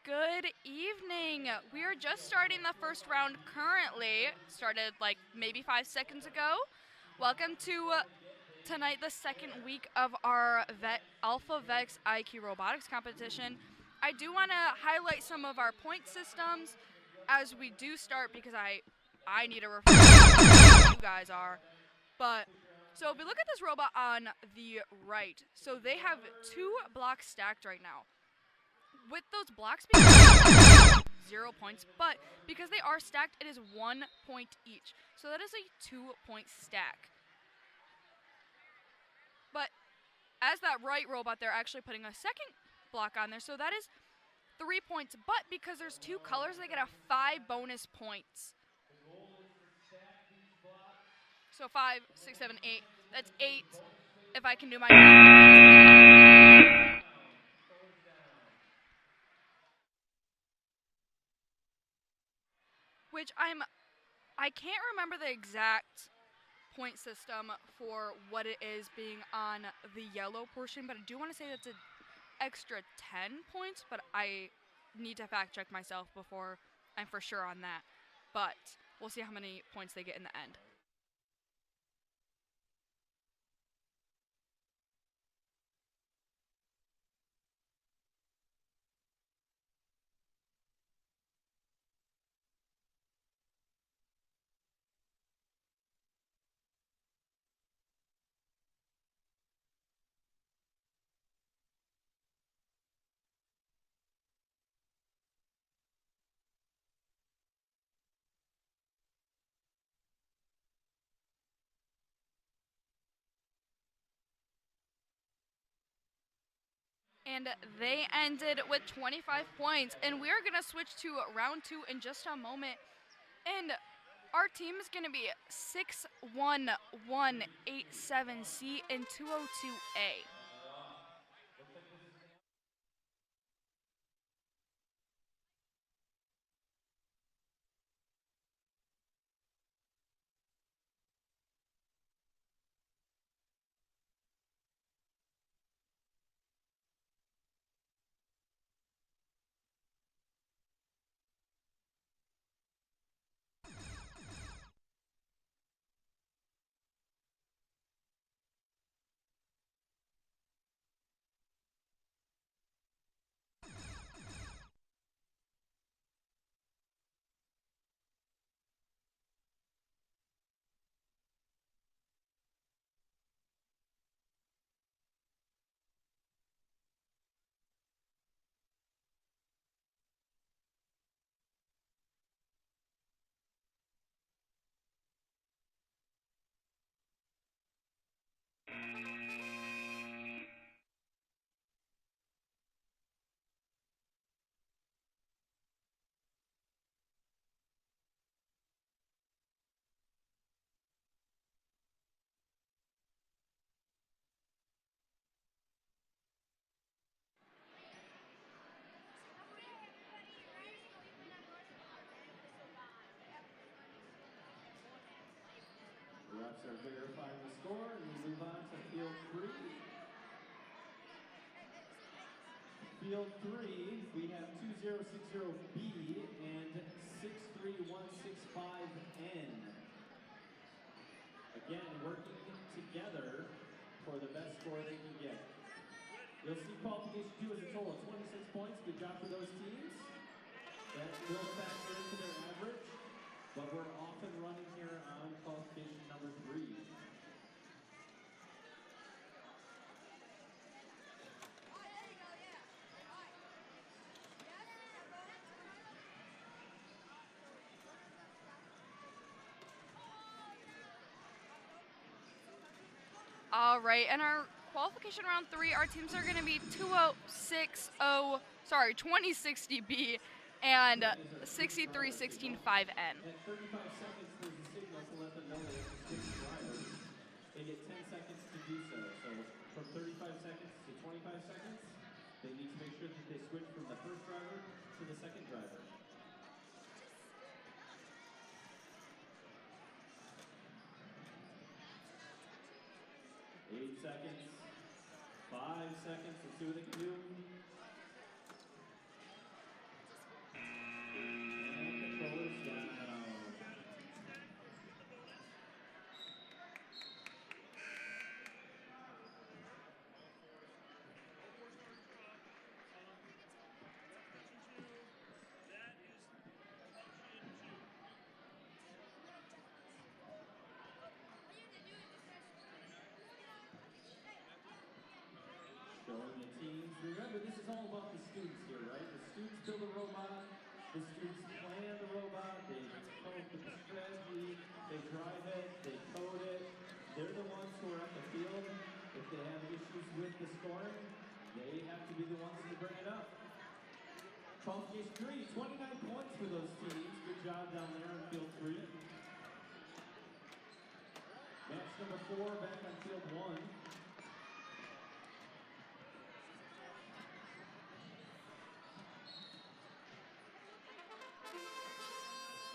Good evening. We are just starting the first round currently. Started like maybe 5 seconds ago. Welcome to tonight, the second week of our Alpha VEX IQ robotics competition. I do want to highlight some of our point systems as we do start because I need a refresh how you guys are. But so if we look at this robot on the right, so they have 2 blocks stacked right now. With those blocks being 0 points, but because they are stacked, it is 1 point each. So that is a 2-point stack. But as that right robot, they're actually putting a second block on there, so that is 3 points. But because there's 2 colors, they get a 5 bonus points. So 5, 6, 7, 8. That's 8. If I can do my math. Which I can't remember the exact point system for what it is being on the yellow portion, but I do want to say that's an extra 10 points, but I need to fact check myself before I'm for sure on that. But we'll see how many points they get in the end. And they ended with 25 points. And we're going to switch to round 2 in just a moment. And our team is going to be 61187C and 202A. Reps are verifying the score, and we move on to field 3. Field 3, we have 2060B and 63165N. Again, working together for the best score they can get. You'll see qualification 2 is a total of 26 points. Good job for those teams. That will factor into their average, but we're off and running here on qualification number 3. All right, and our qualification round 3, our teams are going to be 2060B and 63165N. At 35 seconds, there's a signal to let them know they have to switch drivers. They get 10 seconds to do so. So from 35 seconds to 25 seconds, they need to make sure that they switch from the first driver to the second driver. 8 seconds, 5 seconds, let's see what they can do. remember, this is all about the students here, right? The students build a robot, the students plan the robot, they come up with the strategy, they drive it, they code it. They're the ones who are at the field. If they have issues with the scoring, they have to be the ones to bring it up. Qualification 3, 29 points for those teams. Good job down there in field 3. Match number 4 back on field 1.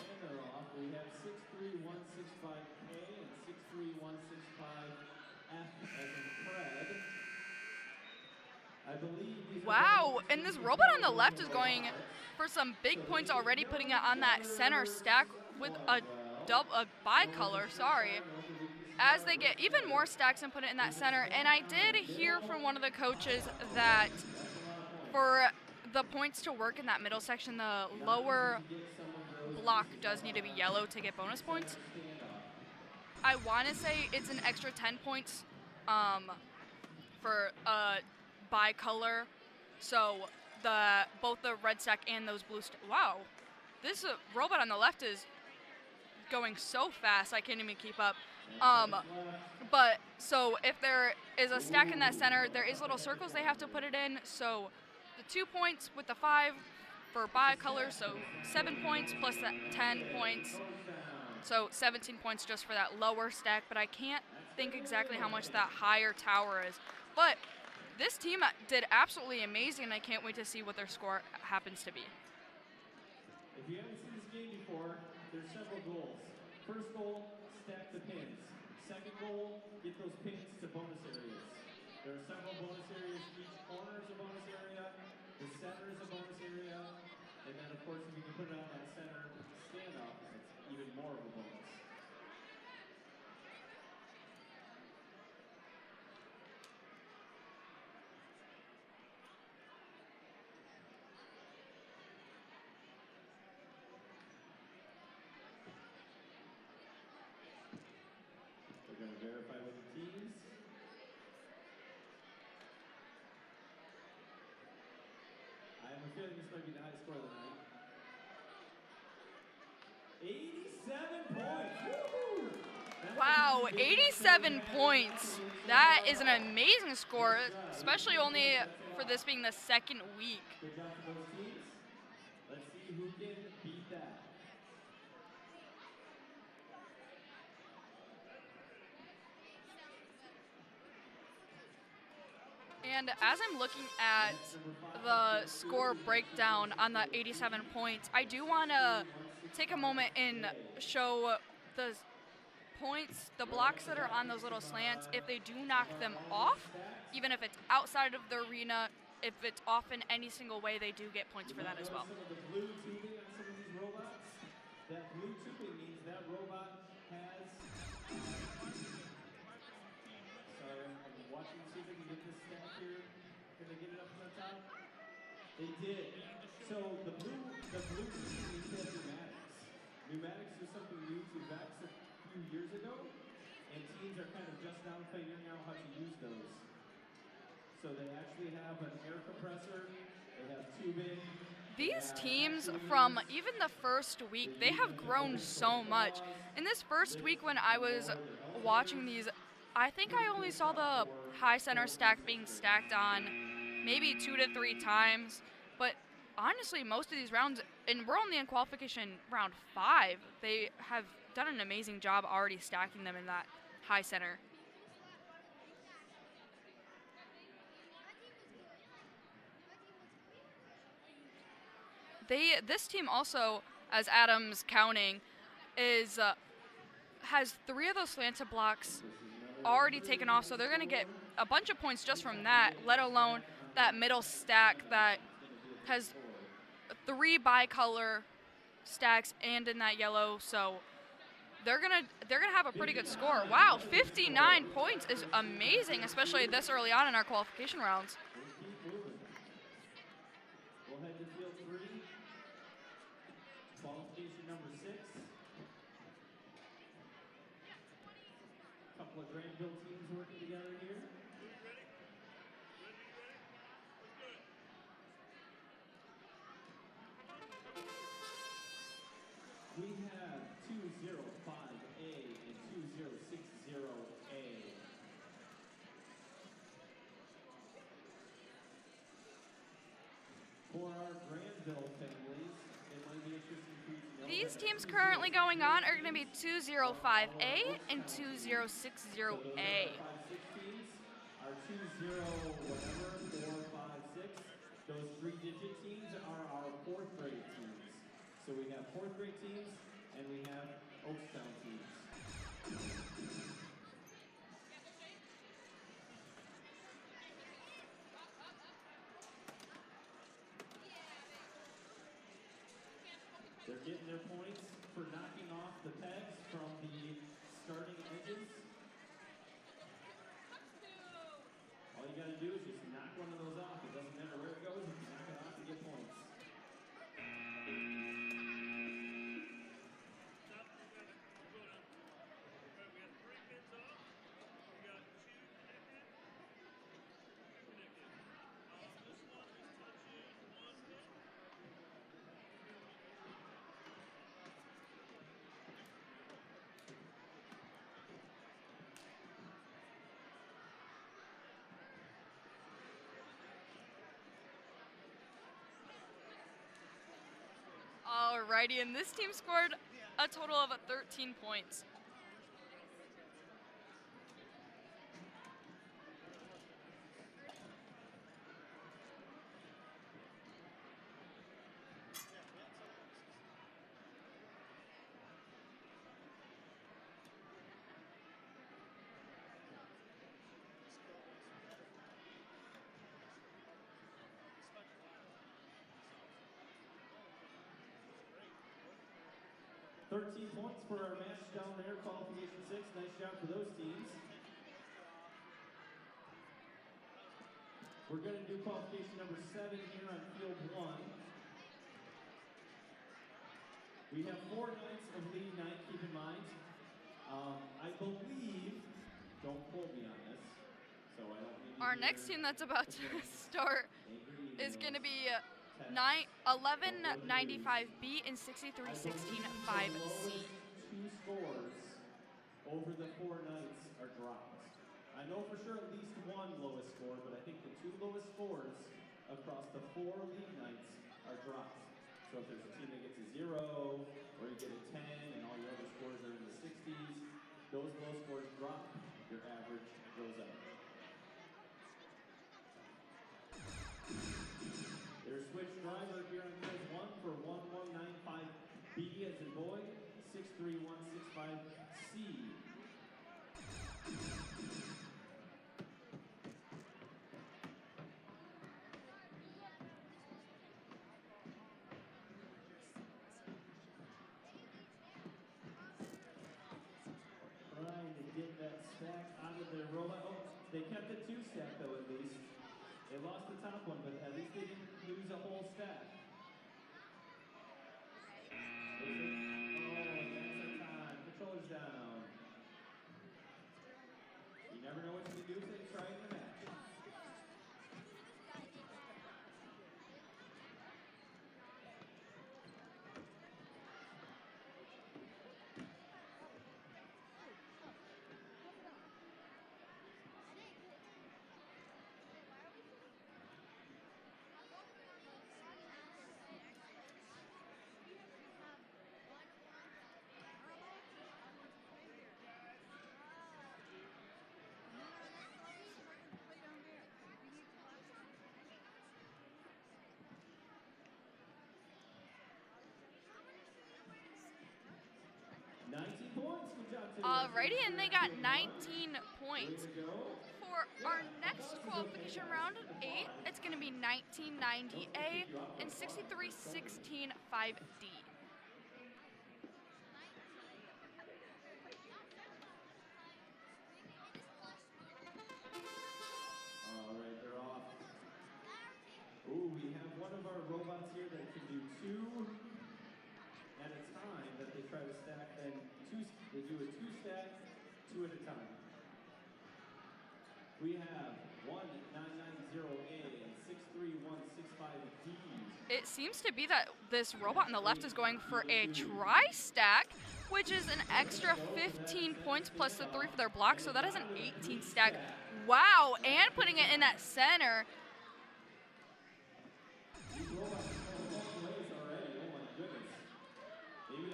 And they're off. We have 63165K and 63165F as in Fred. I believe these Wow, and this robot on the left is going for some big points already, putting it on that center stack with a bicolor, as they get even more stacks and put it in that center. And I did hear from one of the coaches that for the points to work in that middle section, the lower block does need to be yellow to get bonus points. I want to say it's an extra 10 points for bicolor, so both the red stack and those blue wow, this robot on the left is going so fast I can't even keep up. But so if there is a stack in that center, there is little circles they have to put it in. So the 2 points with the 5 for bicolor, so 7 points plus that 10 points. So 17 points just for that lower stack, but I can't think exactly how much that higher tower is. But this team did absolutely amazing, and I can't wait to see what their score happens to be. If you haven't seen this game before, there's several goals. First goal, stack the pins. Second goal, get those pins to bonus areas. There are several bonus areas. Each corner is a bonus area. The center is a bonus area. And then, of course, if you can put it on that center standoff, it's even more of a bonus. We're going to verify with the teams. I have a feeling this might be the highest score of the night. 87 points. Woo! Wow, 87 points. That is an amazing score, especially only for this being the second week. Good job for those teams. Let's see who can beat that. And as I'm looking at the score breakdown on the 87 points, I do want to take a moment and show the points, the blocks that are on those little slants. If they do knock them off, even if it's outside of the arena, if it's off in any single way, they do get points for that as well. Some of the blue tubing on some of these robots, that blue tubing means that robot has... Sorry, I'm watching to see if they can get this stack here. Can they get it up to the top? They did. So the blue tubing means they have pneumatics. Pneumatics is something new to VEX a few years ago, and teams are kind of just now figuring out how to use those. So they actually have an air compressor, they have tubing. These teams from even the first week, they have grown so much. In this first week when I was watching these, I think I only saw the high center stack being stacked on maybe 2 to 3 times. But honestly, most of these rounds, and we're only in qualification round 5, they have done an amazing job already stacking them in that high center. This team also, as Adam's counting, has 3 of those slanted blocks already taken off, so they're going to get a bunch of points just from that, let alone that middle stack that has 3 bicolor stacks and in that yellow, so they're gonna have a pretty good score. Wow, 59 points is amazing, especially this early on in our qualification rounds. We'll head to field 3. Qualification number 6. A couple of Grandville teams working together here. These teams currently going on are going to be 205A and 2060A. So those are our 5-6 teams. Our 20 whatever, 4, 5, 6. Those 3-digit teams are our 4th grade teams. So we have 4th grade teams and we have Oakstown teams. They're getting their points for knocking off the pegs from the starting edges. All you gotta do is just knock one of those off. It doesn't matter where it goes, if you knock it off, you get points. Alrighty, and this team scored a total of 13 points. $13 points for our match down there, qualification 6. Nice job for those teams. We're going to do qualification number 7 here on field 1. We have 4 nights of lead night, keep in mind. I believe, don't quote me on this, so I don't need to Our next team that's about to start is going to be 1195B and 6316-5C. 2 scores over the 4 nights are dropped. I know for sure at least 1 lowest score, but I think the 2 lowest scores across the 4 league nights are dropped. So if there's a team that gets a 0, or you get a 10, and all your other scores are in the 60s, those low scores drop, your average goes up. Their switch driver here on field 1 for 1195B as in boy, 63165C. Trying to get that stack out of their robot. Oh, they kept the 2 stack though at least. They lost the top one, but at least they didn't lose a whole stack. Oh, that's our time. Controllers down. You never know what you can do until you try it in the match. Alrighty, and they got 19 points. For our next qualification round, 8, it's going to be 1990A and 6316-5D. Alright, they're off. Ooh, we have one of our robots here that can do 2 at a time that they try to stack, and they do a 2-stack, 2 at a time. We have 1990A and 63165D. It seems to be that this robot on the left is going for a tri-stack, which is an extra 15 points plus the 3 for their block, so that is an 18 stack. Wow, and putting it in that center. These robots are going both ways already. Oh my goodness. Maybe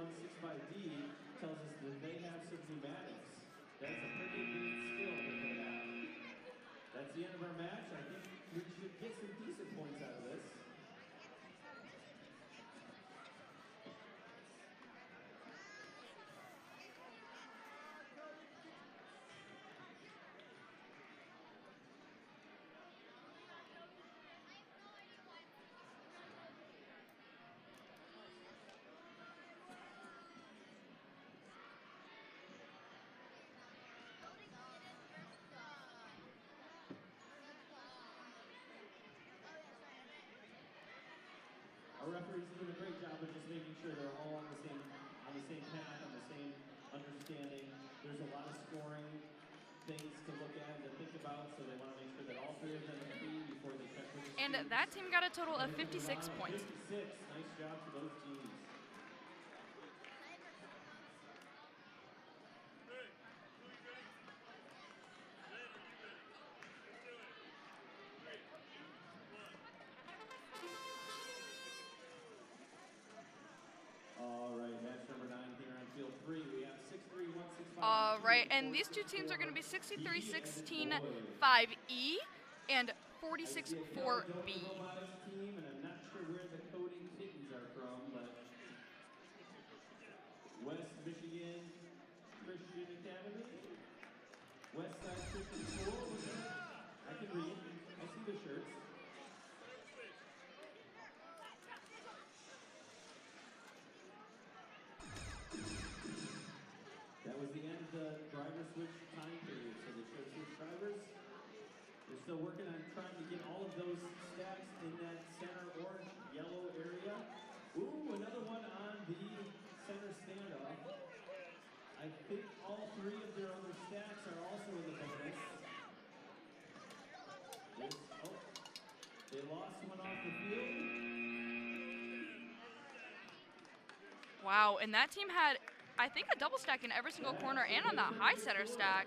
6-by-D tells us that they have some pneumatics. That's a pretty advanced skill that they have. That's the end of our match. I think we should get some decent points out of this. Our referees are doing a great job of just making sure they're all on the same path, on the same understanding. There's a lot of scoring things to look at and to think about, so they want to make sure that all three of them are clean before they check with the And students. that team got a total of 56 points. 56. Nice job to those teams. All right, match number 9 here on field 3. We have 6-3, 1-6-5. All right, and these two teams are going to be 63-16 5E and 46 4B. Robotics team, and I'm not sure where the coding kittens are from, but West Michigan Christian Academy, West Side Christian School. I can read. I see the shirts. That was the end of the driver switch time period, so they should switch drivers. They're still working on trying to get all of those stacks in that center orange yellow area. Ooh, another one on the center standoff. I think all three of their other stacks are also in the bonus. Yes. Oh, they lost one off the field. Wow, and that team had, I think, a double stack in every single corner and on that high center stack.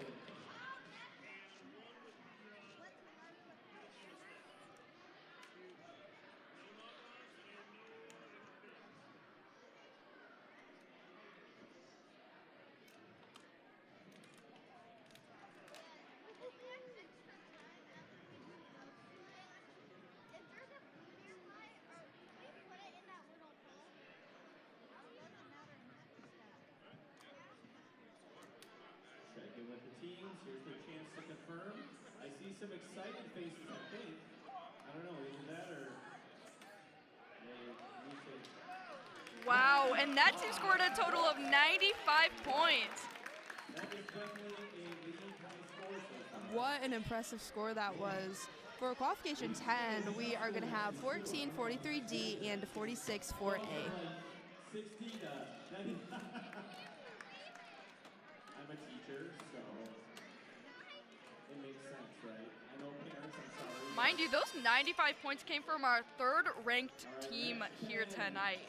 Checking with the teams. Here's their chance to confirm. I see some excited faces, I think. I don't know, either that or they need to... Wow, and that team scored a total of 95 points. That is definitely a leading high score so far. What an impressive score that was. For qualification 10, we are going to have 14 43D and 46 4A. 60 to 90. I'm a teacher, so it makes sense, right? I know parents, I'm sorry. Mind you, those 95 points came from our third ranked team here tonight.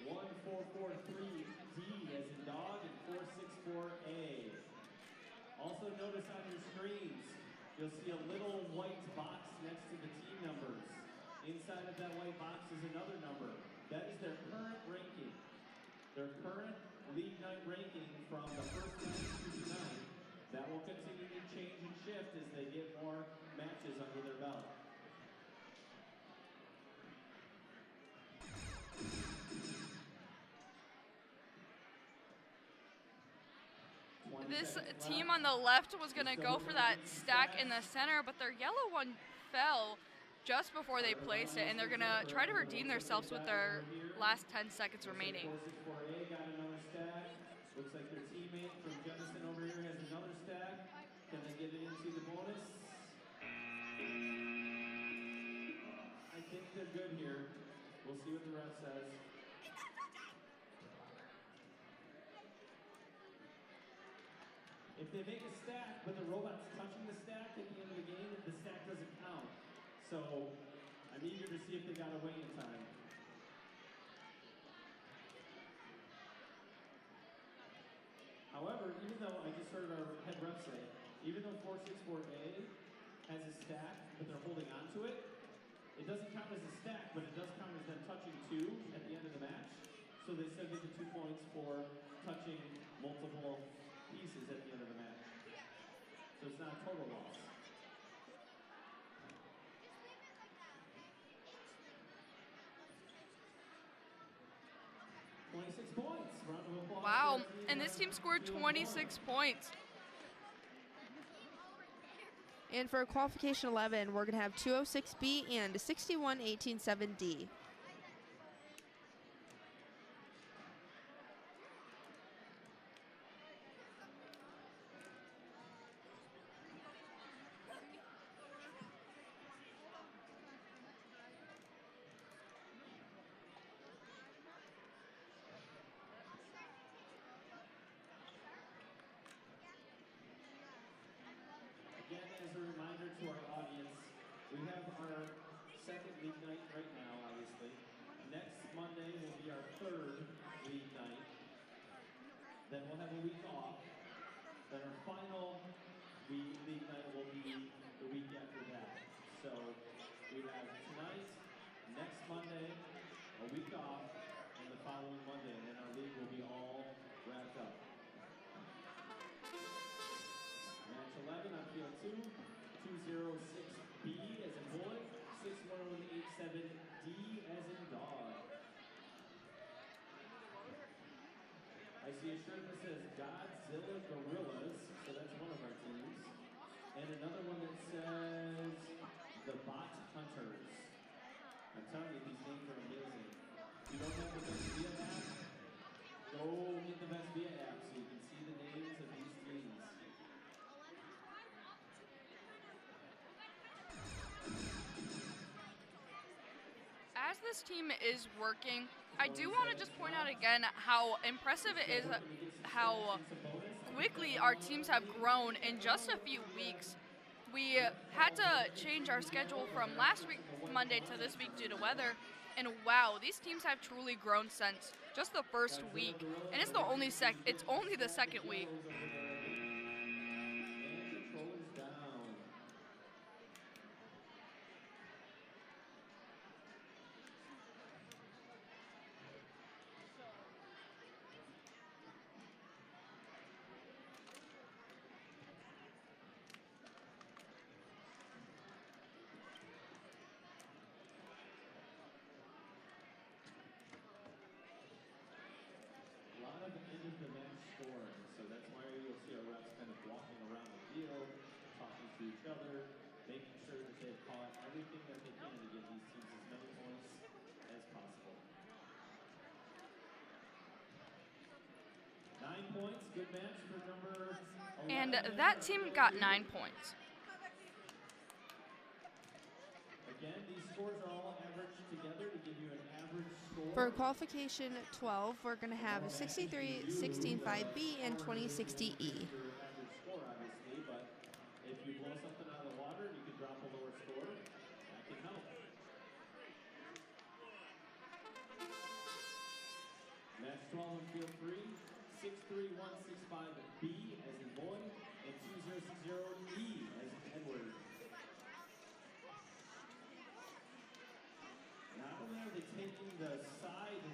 1443D as in dog and 464A. Also notice on your screens, you'll see a little white box next to the team numbers. Inside of that white box is another number. That is their current ranking. Their current league night ranking from the first night to tonight. That will continue to change and shift as they get more matches under their belt. This team on the left was going to go for that stack in the center, but their yellow one fell just before they placed it, and they're going to try to redeem themselves with their last 10 seconds remaining. 464A got another stack. Looks like their teammate from Jefferson over here has another stack. Can they get it into the bonus? I think they're good here. We'll see what the ref says. If they make a stack, but the robot's touching the stack at the end of the game, the stack doesn't count. So I'm eager to see if they got away in time. However, even though I just heard our head ref say, even though 464A has a stack, but they're holding on to it, it doesn't count as a stack, but it does count as them touching two at the end of the match. So So they still get the 2 points for touching multiple pieces at the end of the match. So it's not a total loss. Points. Round of applause. Wow, and this team scored 26 points. And for qualification 11, we're going to have 206B and 61-18-7D. Again, as a reminder to our audience, we have our second league night right now, obviously. Next Monday will be our third league night. Then we'll have a week off. Then our final league night will be the week after that. So we have tonight, next Monday, a week off, and the following Monday, and then our league will be all wrapped up. Match 11 on field 2, 206B as in boy, 61187D as in dog. I see a shirt that says Godzilla Gorillas, so that's one of our teams. And another one that says the Bot Hunters. I'm telling you, these names are amazing. If you don't have the Best Via app, go get the Best Via app so you can see the names of these teams. As this team is working, I do want to just point out again how impressive it is how quickly our teams have grown in just a few weeks. We had to change our schedule from last week Monday to this week due to weather, and wow, these teams have truly grown since just the first week, and it's only the second week. So that's why you'll see our reps kind of walking around the field, talking to each other, making sure that they've caught everything that they can to give these teams as many points as possible. 9 points, good match for number 11. And that team got 9 points. Again, these scores are all averaged together to give you an average score. For qualification 12, we're going to have 63-16-5B and 2060E. Average score, obviously, but if you blow something out of the water and you can drop a lower score, that can help. Match 12 on field 3, 63165B as in boy, and 2060E as in Edward. Not only are they taking the side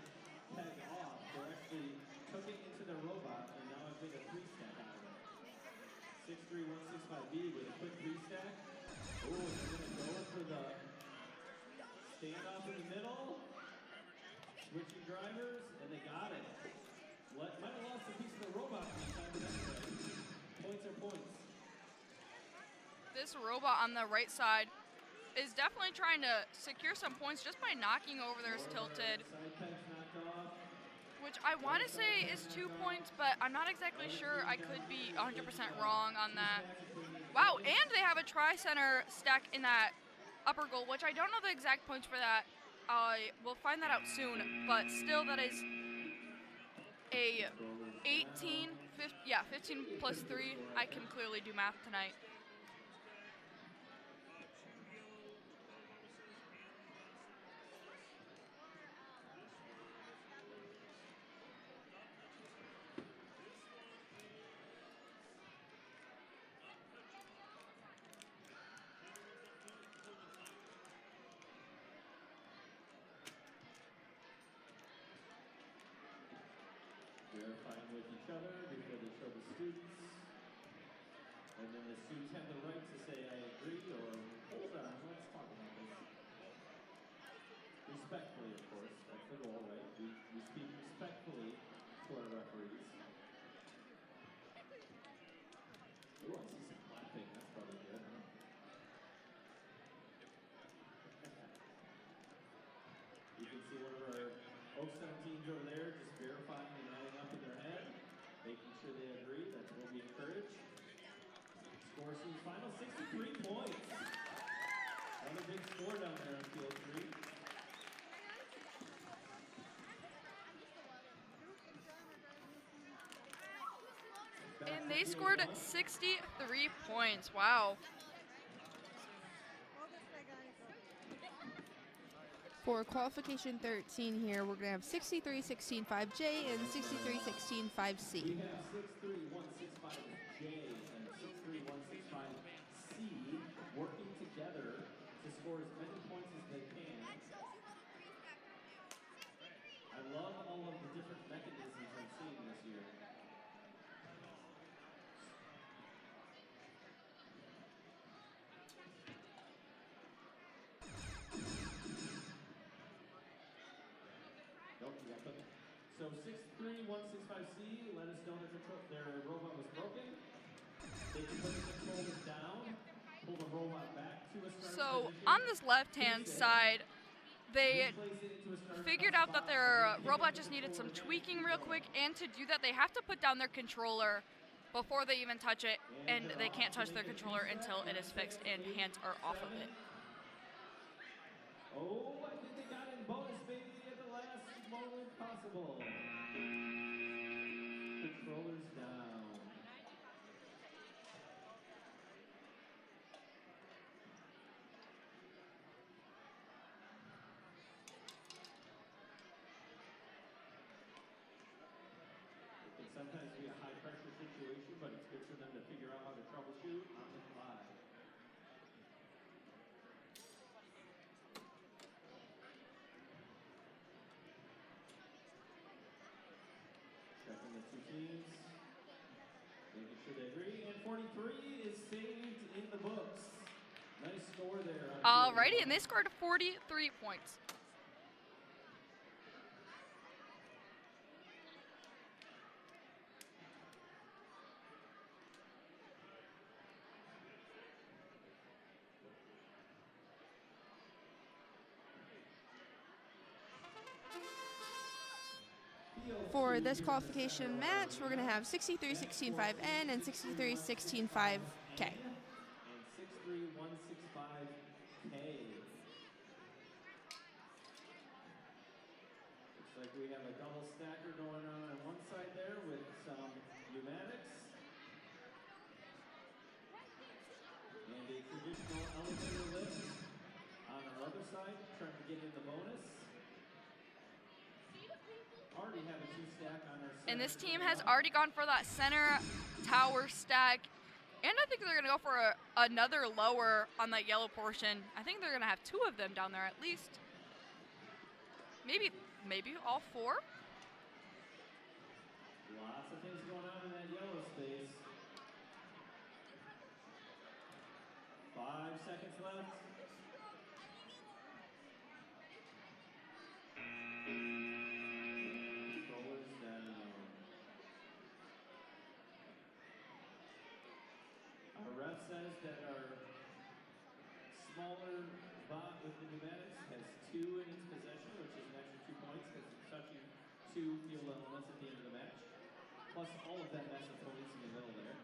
peg off, they're actually hooking into the robot and now I've made a 3-stack out of it. 63165B with a quick 3-stack. Oh, they're going to go for the standoff in the middle. Switching drivers, and they got it. Might have lost a piece of the robot from the time, but that's right. Points are points. This robot on the right side is definitely trying to secure some points just by knocking over theirs tilted, which I want to say is 2 points, but I'm not exactly sure. I could be 100% wrong on that. Wow, and they have a tri-center stack in that upper goal, which I don't know the exact points for that. I will find that out soon, but still that is a 15 plus 3. I can clearly do math tonight. verifying with each other before they show the students. And then the students have the right to say, I agree, or hold on, let's talk about this. Respectfully, of course. That's the goal, right? We speak respectfully to our referees. Ooh, I see some clapping. That's probably good, huh? You can see one of our Oakstown teams over there just verifying and adding up in their head, making sure they agree. That's what we encourage. Score seems final 63 points. Another big score down there on field 3. And they scored 63 points. Wow. For qualification 13 here, we're going to have 63-16-5J and 63-16-5C. We have 63165J and 63165C working together to score as many points as they can. I love all of the different mechanisms I'm seeing this year. Nope, you got put. So 63165C, let us know their robot was broken. They can put the controller down, pull the robot back to a start So position. on this left-hand side, they figured out that their robot just needed some tweaking real quick, and to do that, they have to put down their controller before they even touch it, and they can't touch their controller until it is fixed and hands are off of it. Oh, I think they got in bonus, baby, at the last moment possible. Controllers down. It can sometimes be a high pressure situation, but it's good for them to figure out how to troubleshoot on the fly. Checking the two teams, making sure they agree, and 43 is saved in the books. Nice score there. Alrighty, and they scored 43 points. For this qualification match, we're going to have 63-16-5N and 63-16-5K. And 63165K. Looks like we have a double stacker going on one side there with some pneumatics. And a traditional elevator lift on our other side, trying to get in the bonus. Already have a 2-stack on our And this center team tower. has already gone for that center tower stack, and I think they're going to go for another lower on that yellow portion. I think they're going to have 2 of them down there at least. Maybe all 4. Lots of things going on in that yellow space. 5 seconds left. Controllers down. Our ref says that our smaller bot with the pneumatics has 2 in its possession, which is an extra 2 points because it's touching 2 field elements at the end of the match. Plus all of that mess of police in the middle there.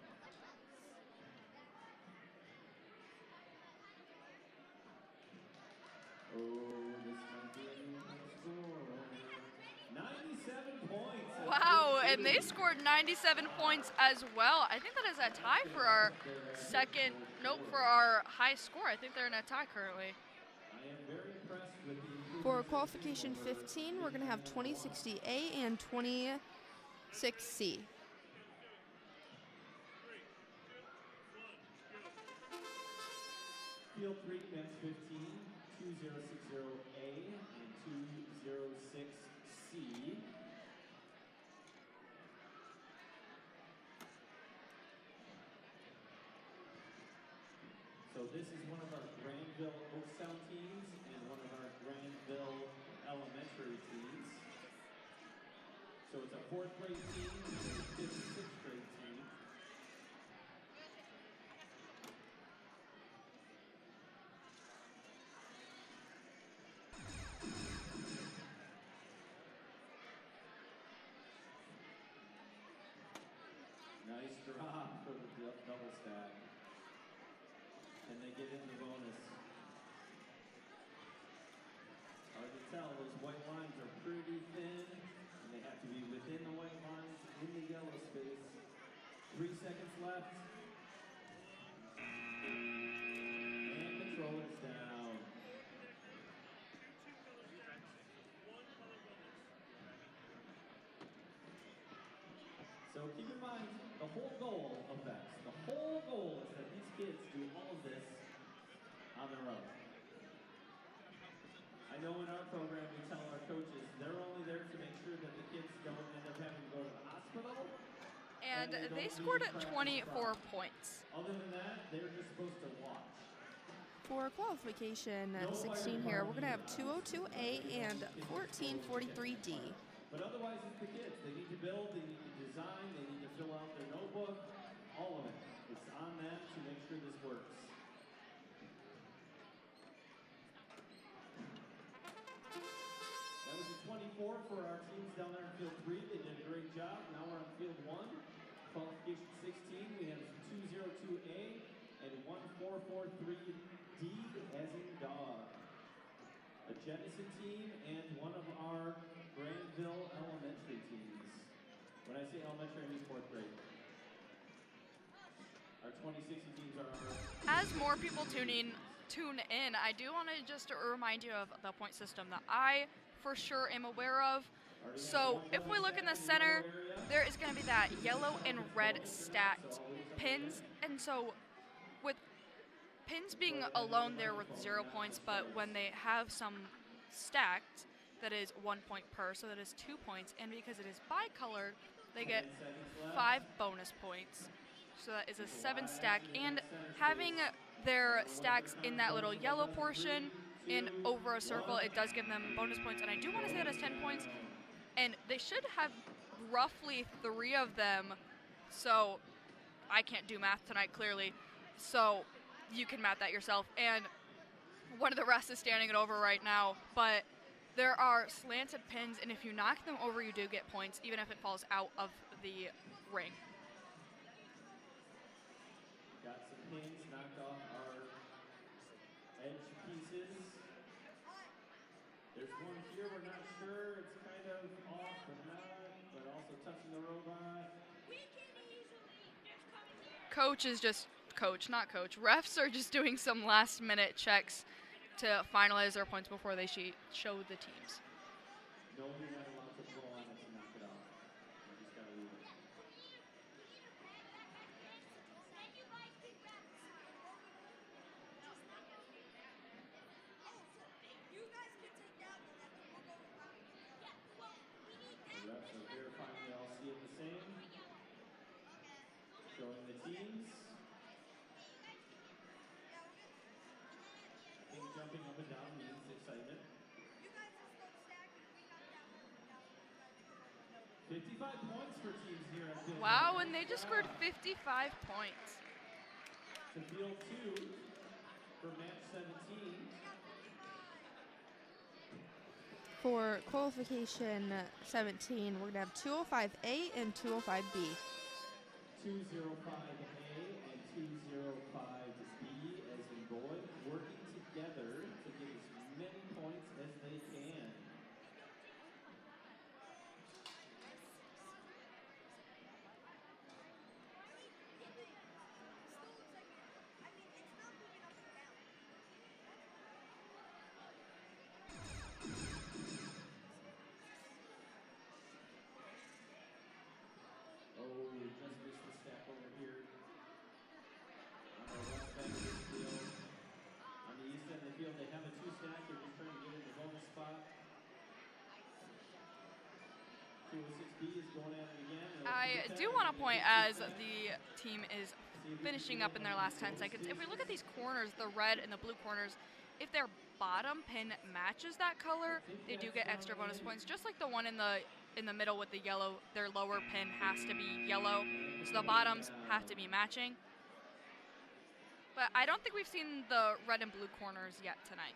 Oh, this might be a new score. 97 points. Wow, and they scored 97 points as well. I think that is a tie for our for our high score. I think they're in a tie currently. I am very impressed with the For qualification 15, we're going to have 2060A and 26C. Field 3, match 15, 2060A and 206C. So this is one of our Grandville Oakstown teams and one of our Grandville elementary teams. So it's a 4th grade team and a 5th, 6th grade team. Nice drop for the double stack. And they get in the bonus. Hard to tell, those white lines are pretty thin, and they have to be within the white lines in the yellow space. 3 seconds left. And controller's down. So keep in mind, the whole goal of VEX, the whole goal is that these kids do all of this on their own. I know in our program we tell our coaches they're only there to make sure that the kids don't end up having to go to the hospital. And they scored 24 points. Other than that, they're just supposed to watch. For qualification 16 here, we're going to have 202A and 1443D. But otherwise, it's the kids. They need to build, they need to design, they need to fill out their notebook, all of it. It's on them to make sure this works. That was a 24 for our teams down there in field 3. They did a great job. Now we're on field 1. Qualification 16, we have 202A and 1443D as in dog. A Jenison team and one of our Grandville elementary teams. When I say elementary, I mean 4th grade. Our 2060 teams are our... As more people tune in, I do want to just remind you of the point system that I for sure am aware of. So if we look in the center, there is going to be that yellow and red stacked pins. And so with pins being alone, they're worth 0 points, but when they have some stacked, that is 1 point per, so that is 2 points. And because it is bicolored, they get 5 bonus points. So that is a 7 stack. And having their stacks in that little yellow portion and over a circle, it does give them bonus points. And I do want to say that is 10 points. And they should have roughly 3 of them. So I can't do math tonight, clearly. So you can math that yourself. And one of the rest is standing it over right now. But there are slanted pins, and if you knock them over, you do get points, even if it falls out of the ring. Got some pins knocked off our edge pieces. There's one here, we're not sure. It's kind of off but not, but also touching the robot. Coach is just coach, not coach. Refs are just doing some last-minute checks to finalize their points before they show the teams. No, you're not allowed to blow on it to knock it off. You just gotta leave it. The refs are verifying they all see it the same. Showing the teams. I think jumping up and down means excitement. 55 points for teams here at field. Wow, and they just scored 55 points. To field 2 for match 17. For qualification 17, we're going to have 205A and 205B. 205A and 205B as in boy, working together to get as many points as they can. Oh, we just missed the stack over here. On the west end of this field. On the east end of the field, they have a 2 stack. They're just trying to get in the bonus spot. 206B is going at it again. I do want to point as the team is finishing up in their last 10 seconds. If we look at these corners, the red and the blue corners, if their bottom pin matches that color, they do get extra bonus points. Just like the one in the middle with the yellow, their lower pin has to be yellow, so the bottoms have to be matching. But I don't think we've seen the red and blue corners yet tonight.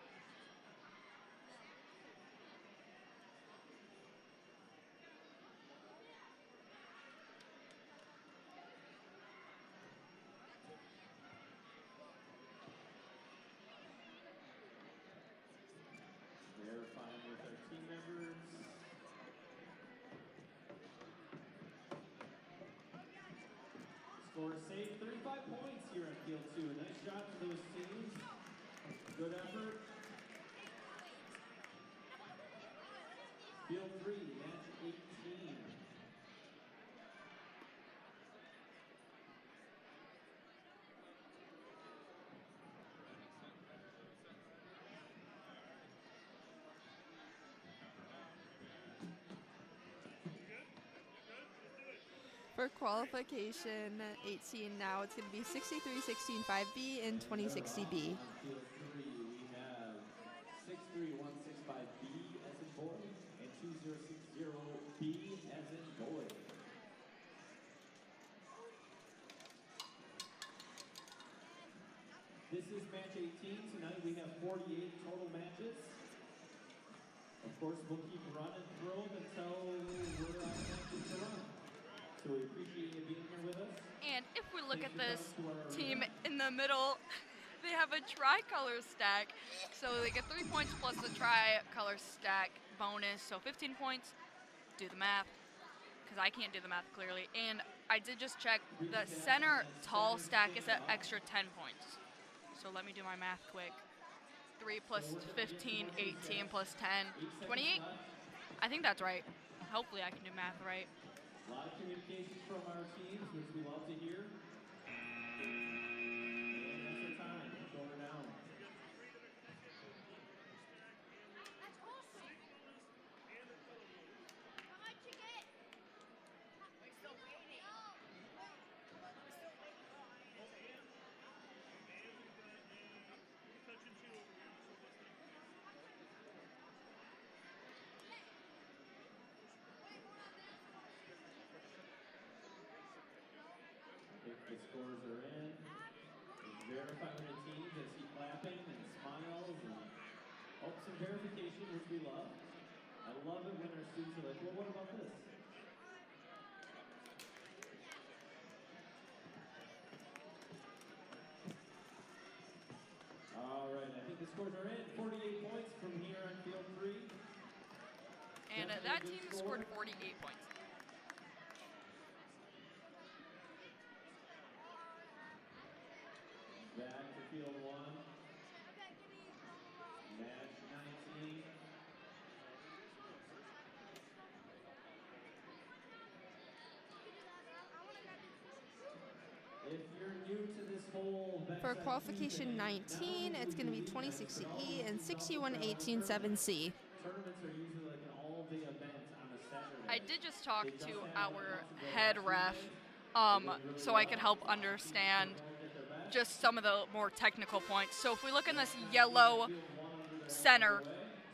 Verifying with our team members. Score saved 35 points here at Field 2. Nice job to those teams. Good effort. Field 3, match 18. For qualification 18 now, it's going to be 63-16-5B and 2060B. On Field 3, we have 63165B as in boy and 2060B as in boy. This is match 18. Tonight we have 48 total matches. Of course, we'll keep running through them until we're out of matches to run. So we appreciate you being here with us. And if we look at this team in the middle, they have a tricolor stack. So they get 3 points plus the tricolor stack bonus. So 15 points. Do the math, because I can't do the math clearly. And I did just check. The center tall stack is an extra 10 points. So let me do my math quick. 3 plus 15, 18 plus 10, 28? I think that's right. Hopefully I can do math right. A lot of communication from our teams, which we love to hear. And that's our time. Going down. The scores are in. Verifying the teams as he clapping and smiles and some verification, which we love. I love it when our students are like, well, what about this? All right, I think the scores are in. 48 points from here on Field 3. And that team scored 48 points. Back to Field 1. Match 19. If you're new to this whole For qualification 19, it's going to be 2060E and 6118-7C. Tournaments are usually like an all-day event on a Saturday. I did just talk to our head ref so I could help understand just some of the more technical points. So if we look in this yellow center,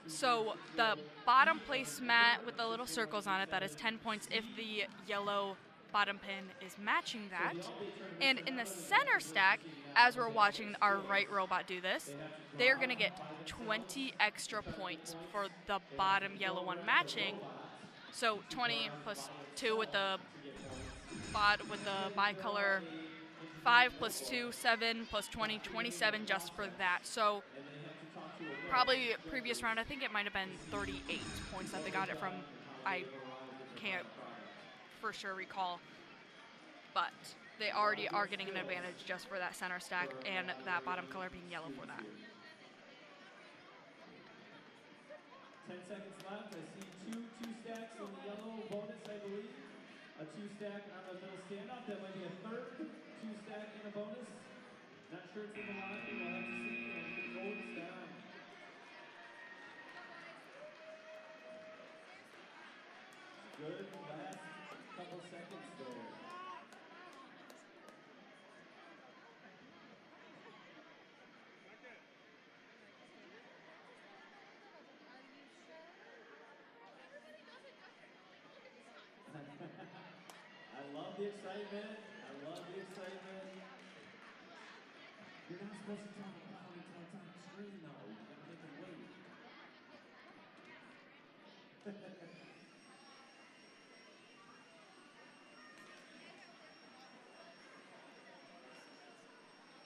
so the bottom placemat with the little circles on it, that is 10 points if the yellow bottom pin is matching that. And in the center stack, as we're watching our right robot do this, they're going to get 20 extra points for the bottom yellow one matching. So 20 plus 2 with the bicolor, 5 plus 2, 7 plus 20, 27 just for that. So probably previous round, I think it might have been 38 points that they got it from. I can't for sure recall, but they already are getting an advantage just for that center stack and that bottom color being yellow for that. 10 seconds left. I see two stacks in the yellow bonus, I believe. A 2-stack on the middle standoff. That might be a third 2-stack in a bonus. Not sure it's in the line. We'll have to see. And it goes down. Good last couple seconds there. the excitement. I love the excitement. You're not supposed to tell the crowd until it's on the screen, though. You gotta make them wait.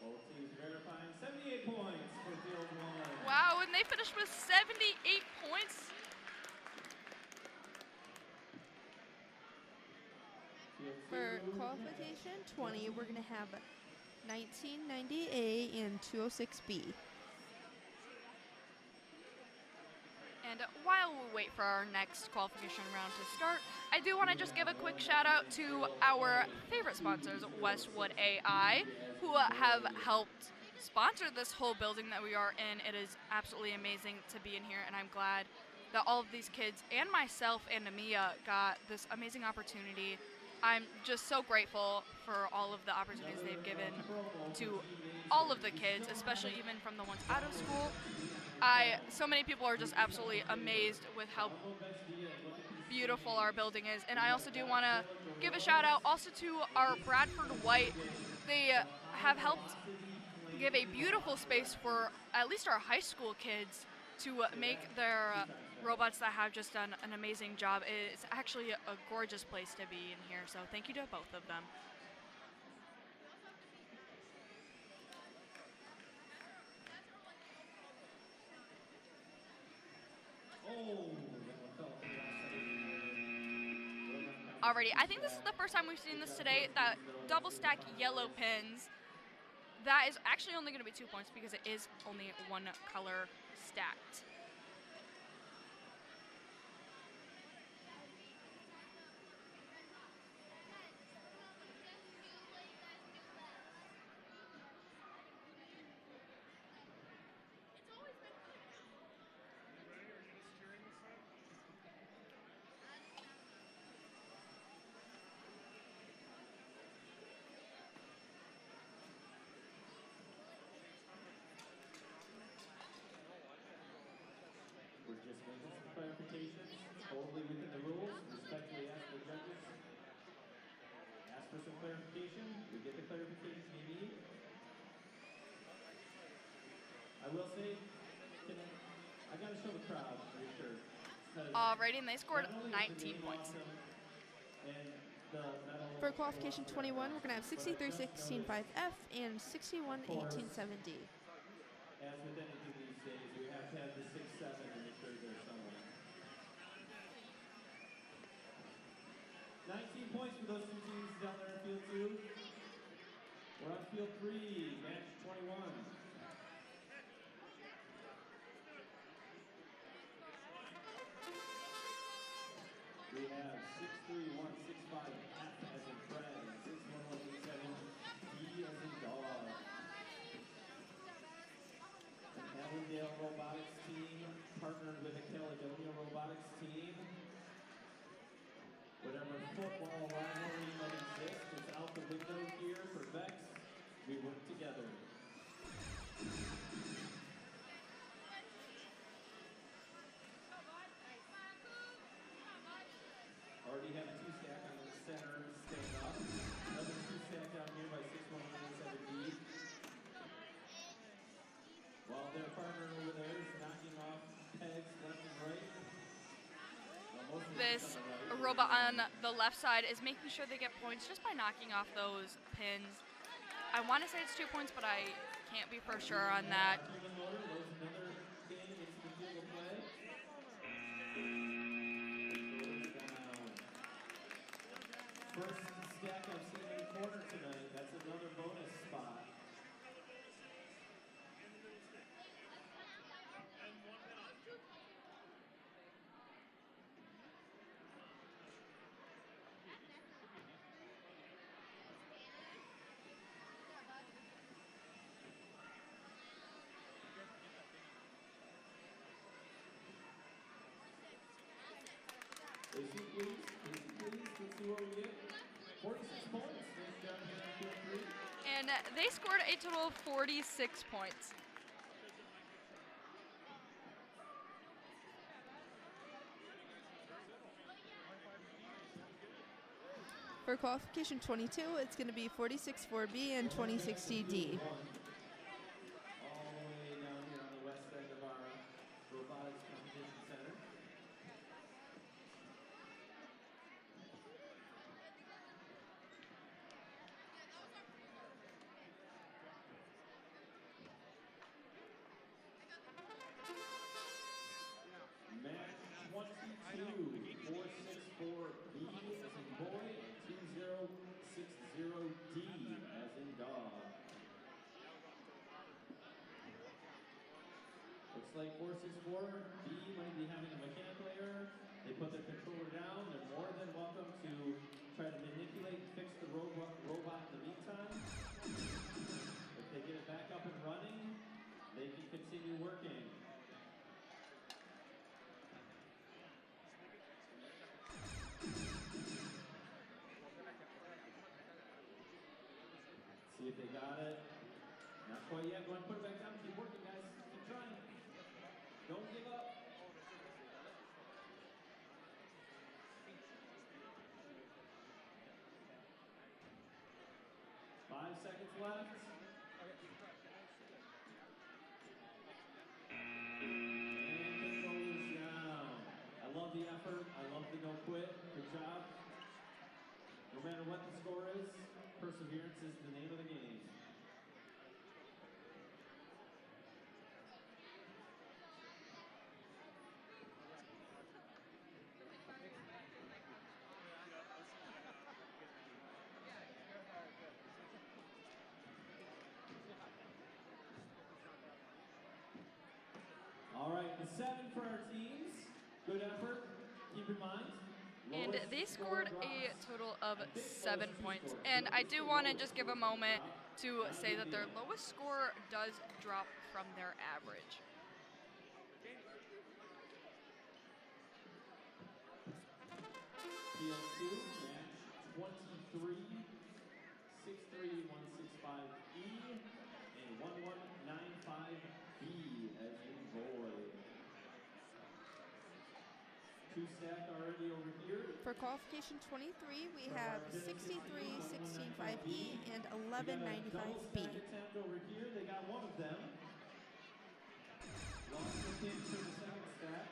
Both teams verifying 78 points for field one. Wow, and they finished with 78 points. For qualification 20, we're going to have 1990A and 206B. And while we wait for our next qualification round to start, I do want to just give a quick shout out to our favorite sponsors, Westwood AI, who have helped sponsor this whole building that we are in. It is absolutely amazing to be in here, and I'm glad that all of these kids and myself and Amia got this amazing opportunity. I'm just so grateful for all of the opportunities they've given to all of the kids, especially even from the ones out of school. So many people are just absolutely amazed with how beautiful our building is. And I also do want to give a shout out also to our Bradford White. They have helped give a beautiful space for at least our high school kids to make their robots that have just done an amazing job. It's actually a gorgeous place to be in here, so thank you to both of them. Alrighty, I think this is the first time we've seen this today, that double stack yellow pins. That is actually only going to be 2 points because it is only one color stacked. We're just making some clarifications, totally within the rules. Respectfully ask the judges. Ask for some clarification. We get the clarification you need. I will say, I gotta show the crowd your shirt. Alrighty, and they scored 19 points. For qualification 21, we're going to have 63-16-5F and 61-18-7D. As with anything these days, we have to have the 6-7 in the shirt there somewhere. 19 points for those two teams down there in field 2. We're on field 3, match 21. We have 63165F as in Fred and 61187D as in dog. An Avondale Robotics team partnered with a Caledonia Robotics team. Whatever football rivalry might exist is out the window here for VEX. We work together. Already have 2 stack on the center stand up. Another 2 stack down here by 61187D. While their partner over there is knocking off pegs left and right. This robot on the left side is making sure they get points just by knocking off those pins. I want to say it's 2 points, but I can't be for sure on that. First stack I've seen in the corner tonight. That's another bonus spot. AC, please. Let's see what we get. 46 points. Nice job here on field 3. And they scored a total of 46 points. For qualification 22, it's going to be 46-4B and 2060D. All the way down here on the west end of our robotics competition center. Match 22, 464B as in boy, and 2060D as in dog. Looks like 464B might be having a mechanical error. They put their controller down. They're more than welcome to try to manipulate and fix the robot in the meantime. If they get it back up and running, they can continue working. See if they got it. Not quite yet. Go ahead and put it back down. Keep working, guys. Keep trying. Don't give up. 5 seconds left. And controllers down. I love the effort. I love the no quit. Good job. No matter what the score is, perseverance is the name of the game. All right, the 7 for our teams. Good effort. Keep in mind. And they scored a total of 7 points. And I do want to just give a moment to say that their lowest score does drop from their average. PL2, match 23, 63165E, and 1195B as in boy. 2 stacked already over here. For qualification 23, we have 63-16-5E and 1195B. Attempt over here. They got one of them. Lost the pin for the second stack.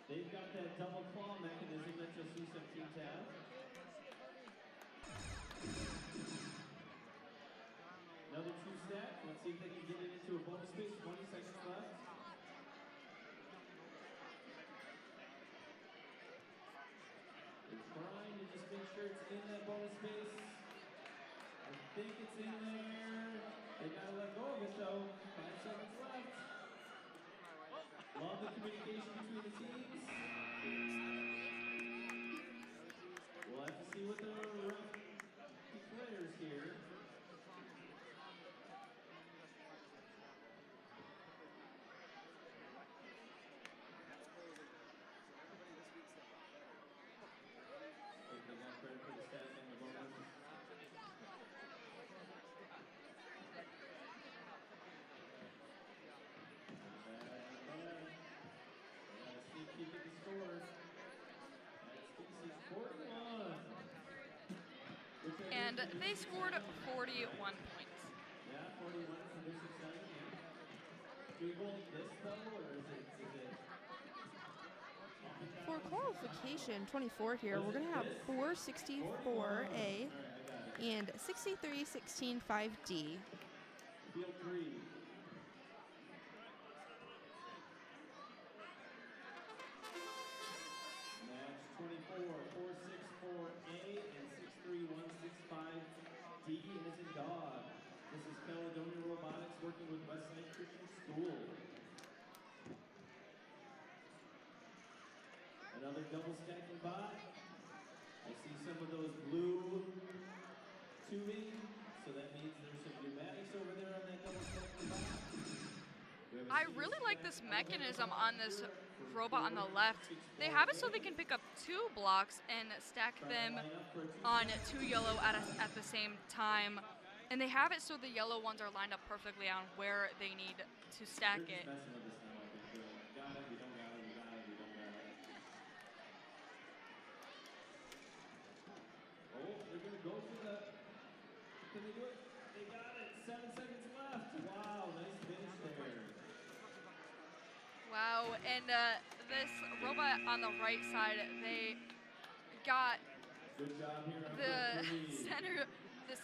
They've got that double claw mechanism that you'll see some teams have. Another 2 stack. Let's see if they can get it into a bonus space. 20 seconds left. They're trying to just make sure it's in that bonus space. I think it's in there. They gotta let go of it though. 5 seconds left. Love the communication between the teams. We'll have to see what the ref declares here. Think they got credit for the stats on the bonus. Keep the scores. That's 41. And they scored 41 points. Yeah, 41 for this exciting. Do we hold this though, or is it For qualification 24 here, we're going to have 464A and 63-16-5D. Field 3. Match 24, 464A and 63165D as in dog. This is Caledonia Robotics working with Westside Christian School. Another double stacking bot. I see some of those blue tubing, so that means there's some pneumatics over there on that double stacking bot. I really like this mechanism on this robot on the left. They have it so they can pick up 2 blocks and stack them on 2 yellow at the same time. And they have it so the yellow ones are lined up perfectly on where they need to stack it. Wow, and this robot on the right side, they got Good job here on the field 3.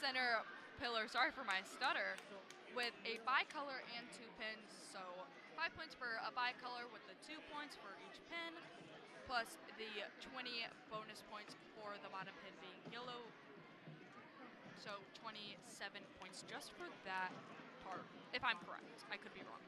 center pillar, sorry for my stutter, with a bicolor and 2 pins. So 5 points for a bicolor with the 2 points for each pin, plus the 20 bonus points for the bottom pin being yellow. So 27 points just for that part, if I'm correct. I could be wrong.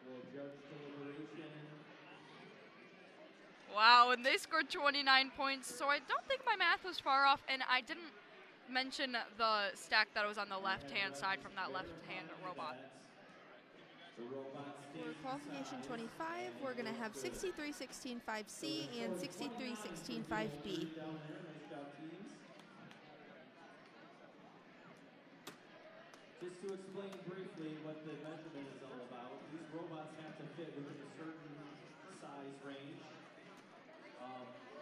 We'll judge deliberation. Wow, and they scored 29 points, so I don't think my math was far off, and I didn't mention the stack that was on the left-hand side from that left-hand robot. The robot For stays qualification inside, 25, we're going to have 63-16-5C and 63-16-5B. Down there, nice job, teams. Just to explain briefly what the measurement is all about, these robots have to fit within a certain size range.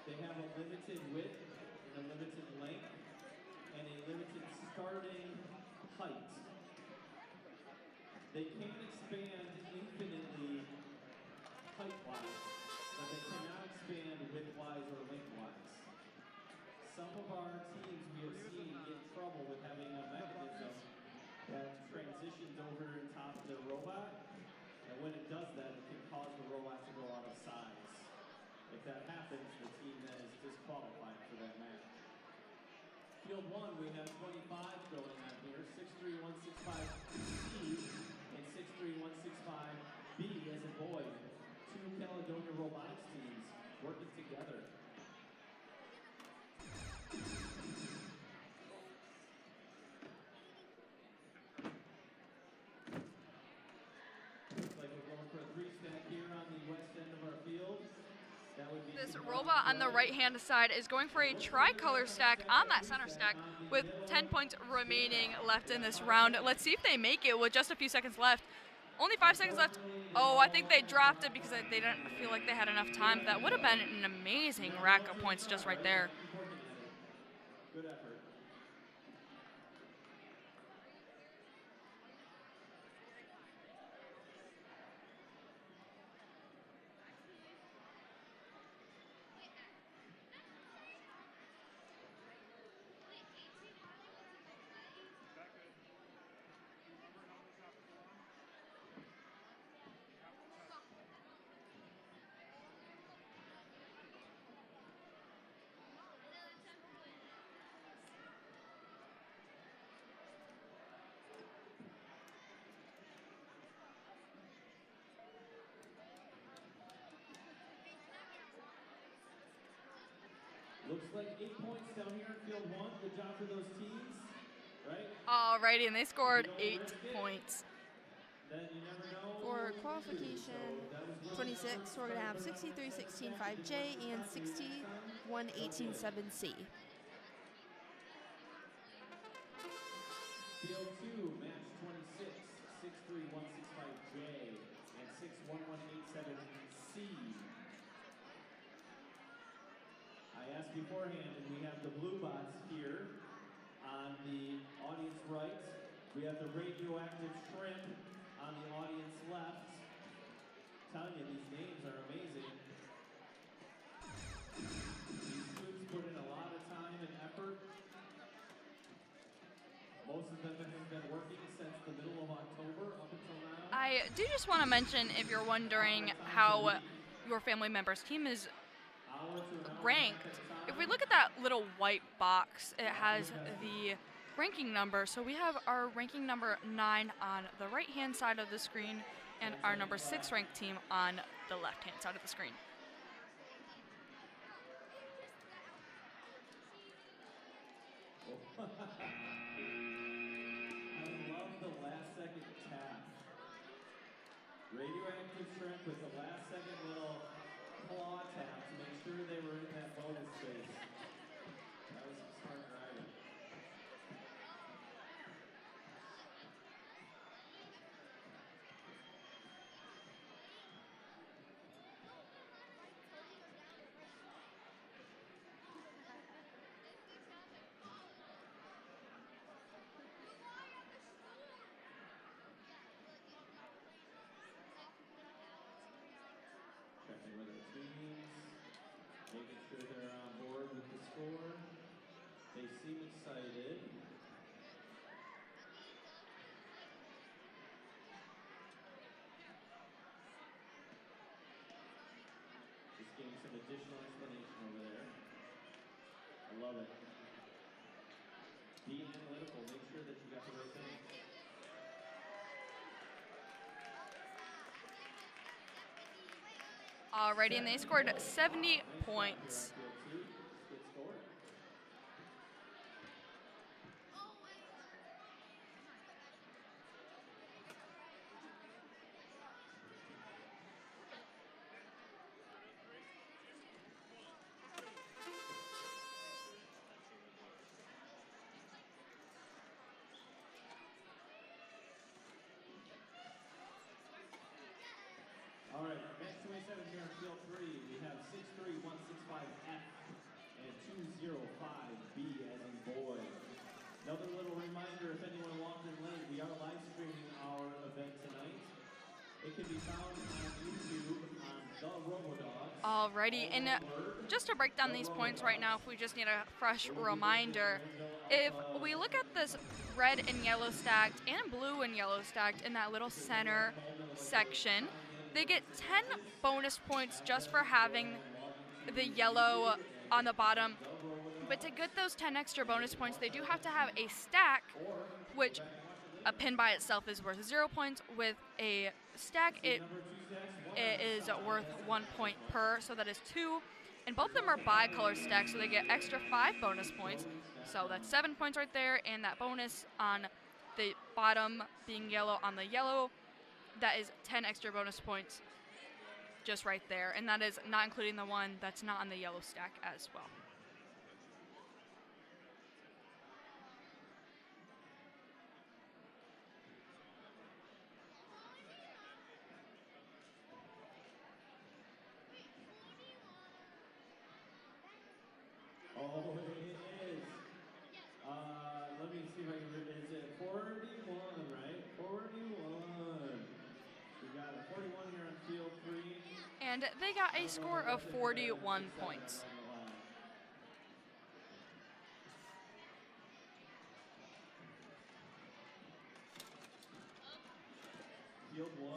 They have a limited width and a limited length and a limited starting height. They can expand infinitely height-wise, but they cannot expand width-wise or length-wise. Some of our teams we have seen get in trouble with having a mechanism that transitions over on top of their robot, and when it does that, it can cause the robot to go out of size. If that happens, the team then is disqualified for that match. Field 1, we have 25 going on here, 63165C and 63165B as in boy. 2 Caledonia robotics teams working together. Looks like we're going for a 3-stack here on the west end of our field. That would be This robot on the right-hand side is going for a tricolor stack on that center stack with 10 points remaining left in this round. Let's see if they make it with just a few seconds left. Only 5 seconds left. Oh, I think they dropped it because they didn't feel like they had enough time. That would have been an amazing rack of points just right there. Good effort. Looks like 8 points down here in field 1. Good job for those teams, right? Alrighty, and they scored 8 points. Then you never know. For qualification 26, we're going to have 63-16-5J and 61-18-7C. Field 2, match 26, 63165J and 61187C. I asked beforehand, and we have the blue bots here on the audience right. We have the radioactive shrimp on the audience left. I'm telling you, these names are amazing. These students put in a lot of time and effort. Most of them have been working since the middle of October up until now. I do just want to mention, if you're wondering how your family member's team is ranked, if we look at that little white box, it has the ranking number. So we have our ranking number 9 on the right-hand side of the screen and our number 6 ranked team on the left-hand side of the screen. I love the last-second tap. Radioactive shrimp with the last-second little claw tap to make sure they were in that bonus space. That was some smart driving. additional explanation over there. I love it. Be analytical. Make sure that you got the right thing. Alrighty, and they scored 70 points. All right, match 27 here on field 3. We have 6'3", 165F and 205B as in boy. Another little reminder, if anyone walked in late, we are live streaming our event tonight. It can be found on YouTube on The RoboDogs. Alrighty, and just to break down these points right now, if we just need a fresh reminder, if we look at this red and yellow stacked and blue and yellow stacked in that little center section, they get 10 bonus points just for having the yellow on the bottom. But to get those 10 extra bonus points, they do have to have a stack, which a pin by itself is worth 0 points. With a stack, it is worth 1 point per, so that is 2. And both of them are bi-color stacks, so they get extra 5 bonus points. So that's 7 points right there, and that bonus on the bottom being yellow on the yellow, that is 10 extra bonus points just right there. And that is not including the one that's not on the yellow stack as well. Oh, it is. Let me see if I can read it. Is it 41, right? 41. We got a 41 here on field 3. And they got a score of 41 points. Field 1.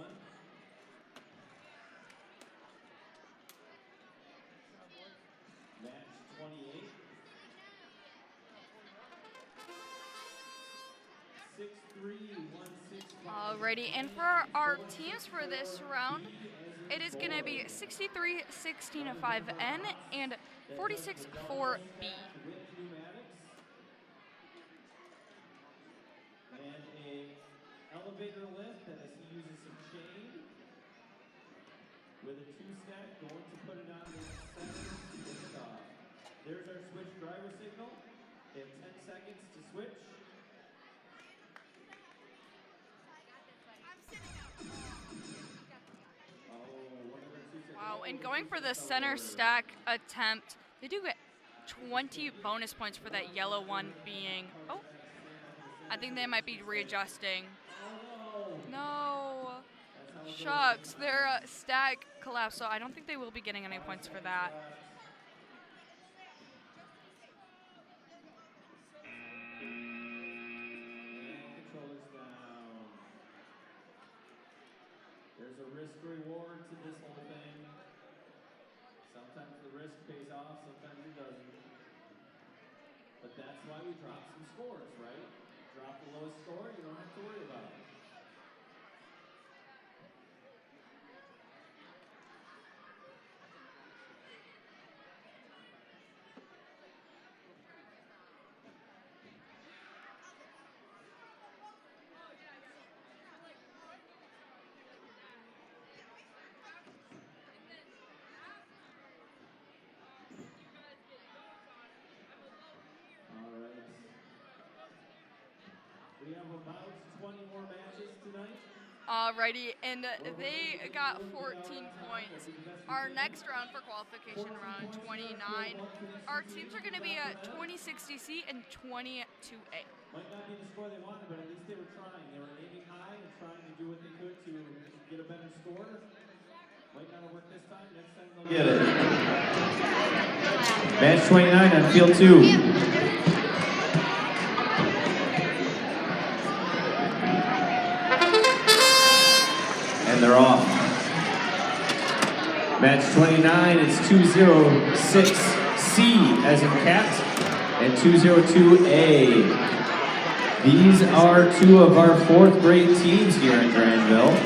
Match 28. 6'3", 165. Alrighty, and for our teams for this round, it is going to be 63, 16, 5N and 46, 4B. And a elevator lift that as he uses some chain with a 2-stack, going to put it on the center to get it off. There's our switch driver signal. They have 10 seconds to switch. Wow, and going for the center stack attempt, they do get 20 bonus points for that yellow one being, oh, I think they might be readjusting. No, shucks, their stack collapsed, so I don't think they will be getting any points for that. Controllers down. There's a risk reward to this whole thing. Sometimes the risk pays off, sometimes it doesn't. But that's why we drop some scores, right? Drop the lowest score, you don't have to worry about it. We have about 20 more matches tonight. Alrighty, and they got 14 points. Our next round for qualification, round 29, our teams are going to be at 2060C and 22A. Might not be the score they wanted, but at least they were trying. They were aiming high and trying to do what they could to get a better score. Might not have worked this time. Next time they'll get it. Match 29 on field 2. And they're off. Match 29 is 206C as in cat and 202A. These are two of our fourth grade teams here in Grandville.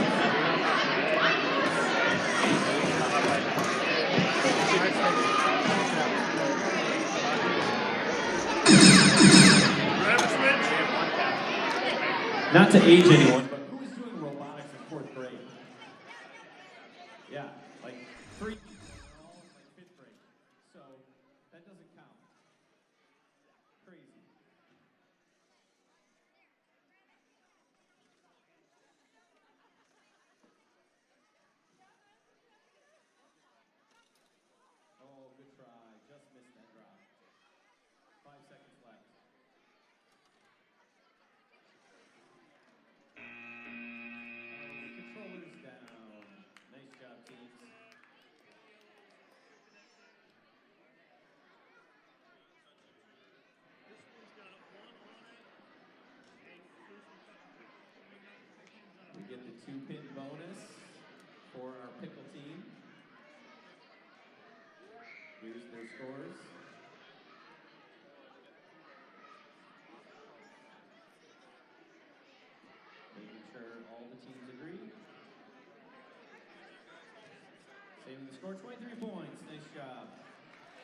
Not to age anyone, but who is doing robotics in fourth grade? Yeah, like 3 people, they're all in like 5th grade. So that doesn't count. Crazy. Oh, good try. Just missed that drop. 5 seconds left. Controllers down. Nice job, teams. We get the 2-pin bonus for our pickle team. Here's their scores. Making sure all the teams agree. Saving the score, 23 points. Nice job.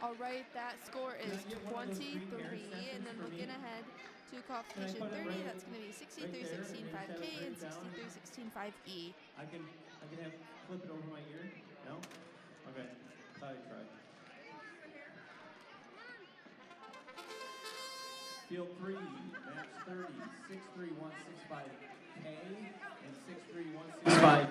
All right, that score is 23, and then looking ahead to qualification 30, that's going to be 63-16 5K and 63-16 5E. I can have flip it over my ear. No? Okay. Thought I'd try. Field 3, match 30, 63165K and 63165.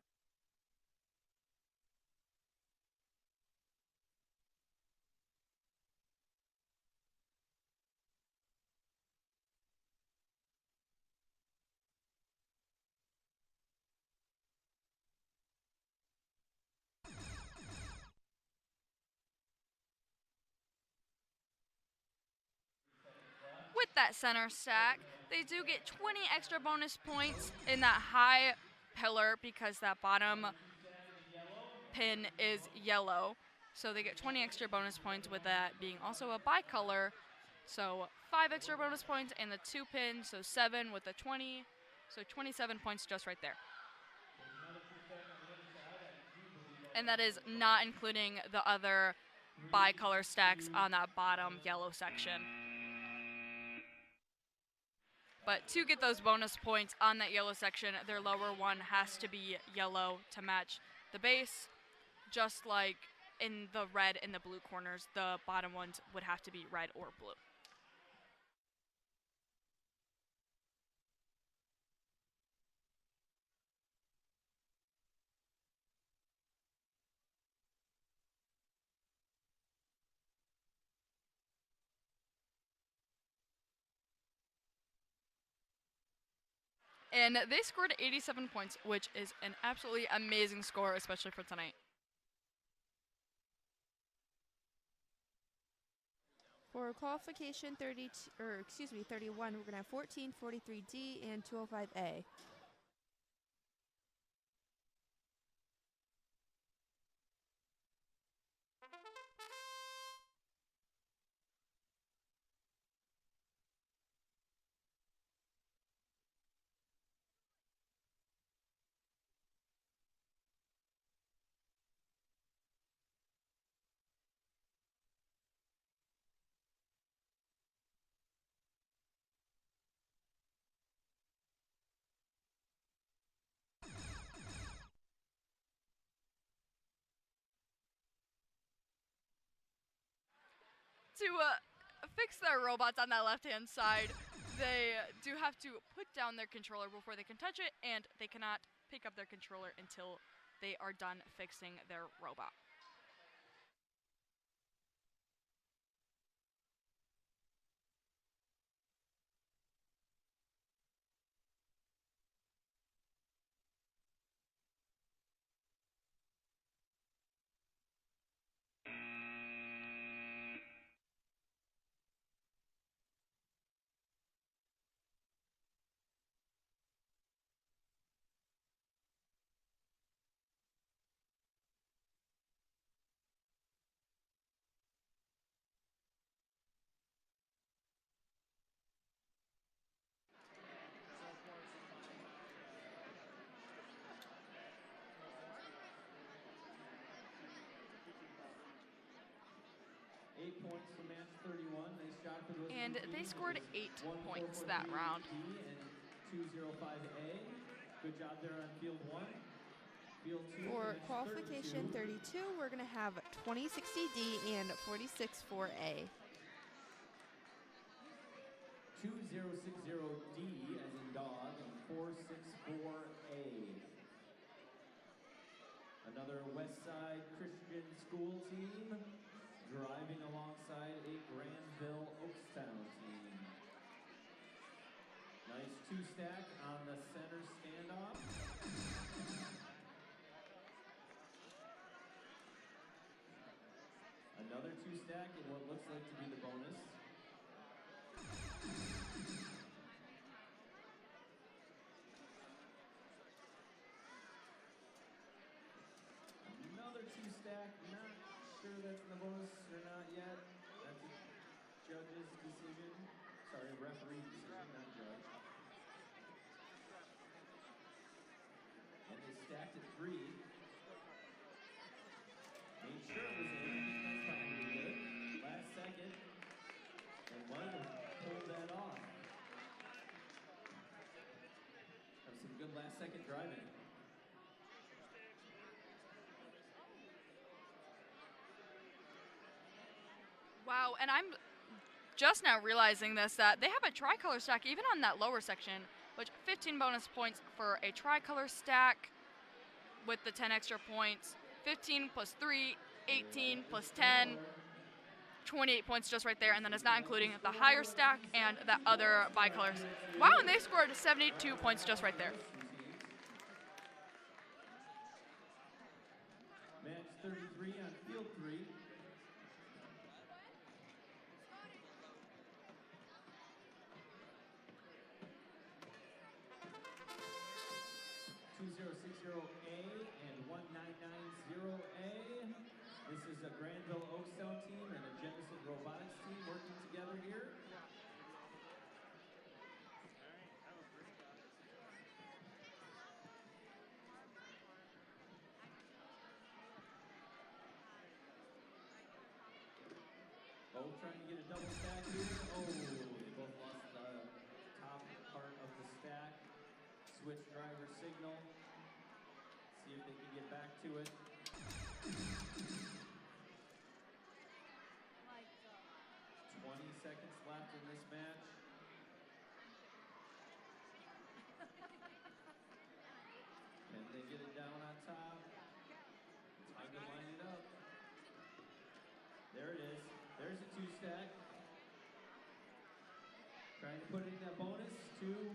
With that center stack, they do get 20 extra bonus points in that high pillar because that bottom pin is yellow. So they get 20 extra bonus points with that being also a bicolor. So 5 extra bonus points and the 2 pin, so 7 with the 20. So 27 points just right there. And that is not including the other bicolor stacks on that bottom yellow section. But to get those bonus points on that yellow section, their lower one has to be yellow to match the base. Just like in the red and the blue corners, the bottom ones would have to be red or blue. And they scored 87 points, which is an absolutely amazing score, especially for tonight. For qualification 31, we're going to have 1443D and 205A. To fix their robots on that left-hand side, they do have to put down their controller before they can touch it, and they cannot pick up their controller until they are done fixing their robot. points for match 31. Nice job for those And two they teams. scored It was 8 points that 1443 round. D and 205A. Good job there on field 1. Field 2, For match qualification 32. 32, we're going to have 2060D and 464A. 2060D as in dog and 464A. Another West Side Christian School team driving alongside a Grandville Oakstown team. Nice two-stack on the center standoff. Another two-stack in what looks like to be the bonus. Another two-stack, not sure that's in the bonus or not yet. That's a judge's decision. Sorry, referee decision, not judge. And they stacked at 3. Made sure it was in. That's probably good. Last second. And one pulled that off. That was some good last second driving. Wow, and I'm just now realizing this, that they have a tricolor stack even on that lower section, which 15 bonus points for a tricolor stack with the 10 extra points. 15 plus 3, 18 plus 10, 28 points just right there, and then it's not including the higher stack and the other bicolors. Wow, and they scored 72 points just right there. Match 33 on field 3. A and 1990A. This is a Grandville Oakstown team and a Jemison Robotics team working together here. Both trying to get a double stack here. Oh, they both lost the top part of the stack. Switch driver signal. See if they can get back to it. 20 seconds left in this match. Can they get it down on top? It's hard to line it up. There it is. There's a two-stack. Trying to put it in that bonus. 2, 1. And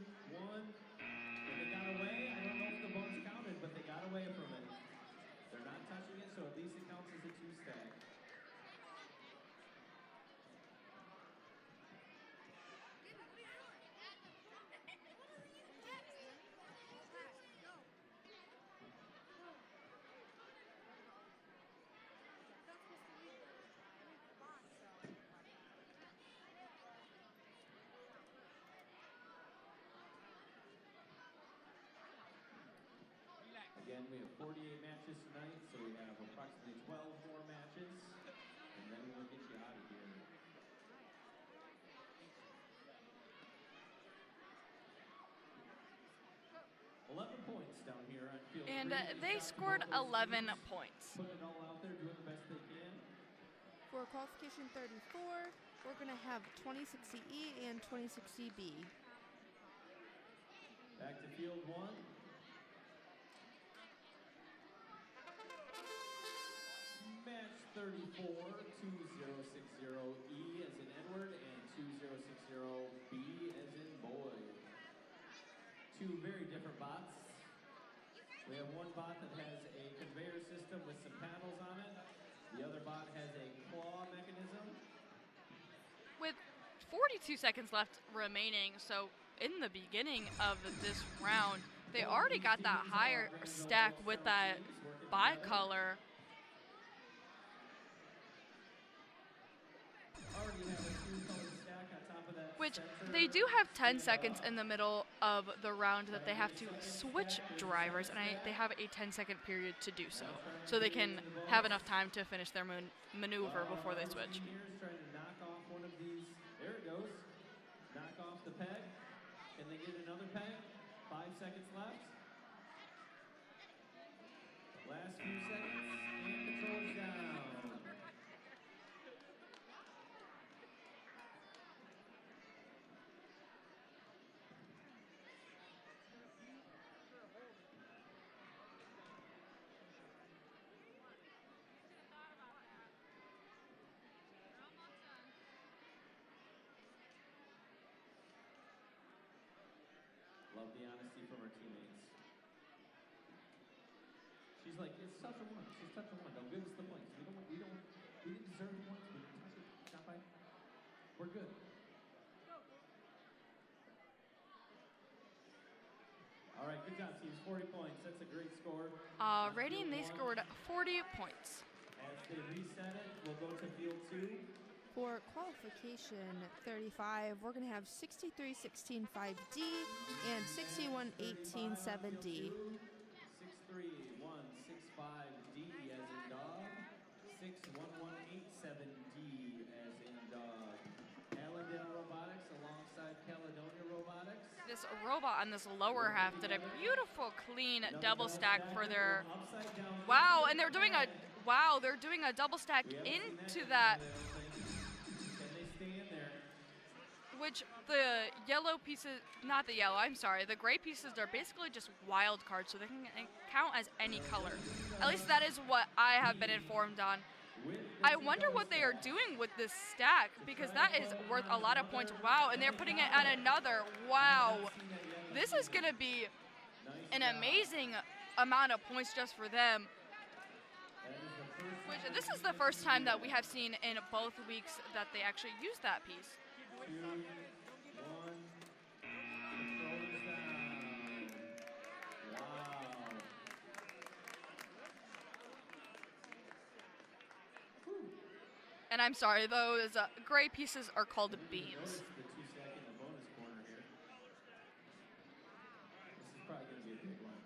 they got away. I don't know if the bonus counted, but they got away from it. They're not touching it, so at least it counts as a two-stack. Again, we have 48 matches tonight, so we have approximately 12 more matches, and then we'll get you out of here. Points down here on field And 3. they scored 11 points. Putting it all out there, doing the best they can. For qualification 34, we're going to have 2060E and 2060B. Back to field 1. Match 34, 2060E as in Edward and 2060B as in Boyd. Two very different bots. We have one bot that has a conveyor system with some paddles on it. The other bot has a claw mechanism. With 42 seconds left remaining, so in the beginning of this round, they already got that higher stack with that bicolor. Which they do have 10 seconds in the middle of the round that they have to switch drivers, and they have a 10-second period to do so they can have enough time to finish their maneuver before they switch. Trying to not 5 seconds left. Last few seconds, and controls down. Love the honesty from our teammates. She's like, it's touch and one. It's just touch and one. Don't give us the points. We didn't deserve the points. We didn't touch it. Not by. We're good. All right, good job, teams. 40 points. That's a great score. Rating, they scored 40 points. As they reset it, we'll go to field 2. For qualification 35, we're going to have 63-16 5D and 61-18 7D. 6-3-1-6-5-D as in dog. 6-1-1-8-7-D as in dog. Allendale Robotics alongside Caledonia Robotics. This robot on this lower half did a beautiful, clean double stack for their. Wow, and they're doing a double stack into that. Which the yellow pieces, not the yellow, I'm sorry, the gray pieces are basically just wild cards, so they can count as any color. At least that is what I have been informed on. I wonder what they are doing with this stack, because that is worth a lot of points. Wow, and they're putting it on another. Wow. This is going to be an amazing amount of points just for them. Which, this is the first time that we have seen in both weeks that they actually used that piece. 2, 1, controls down. Wow. And I'm sorry, those gray pieces are called beams. Notice the 2 stack in the bonus corner here. This is probably going to be a big one.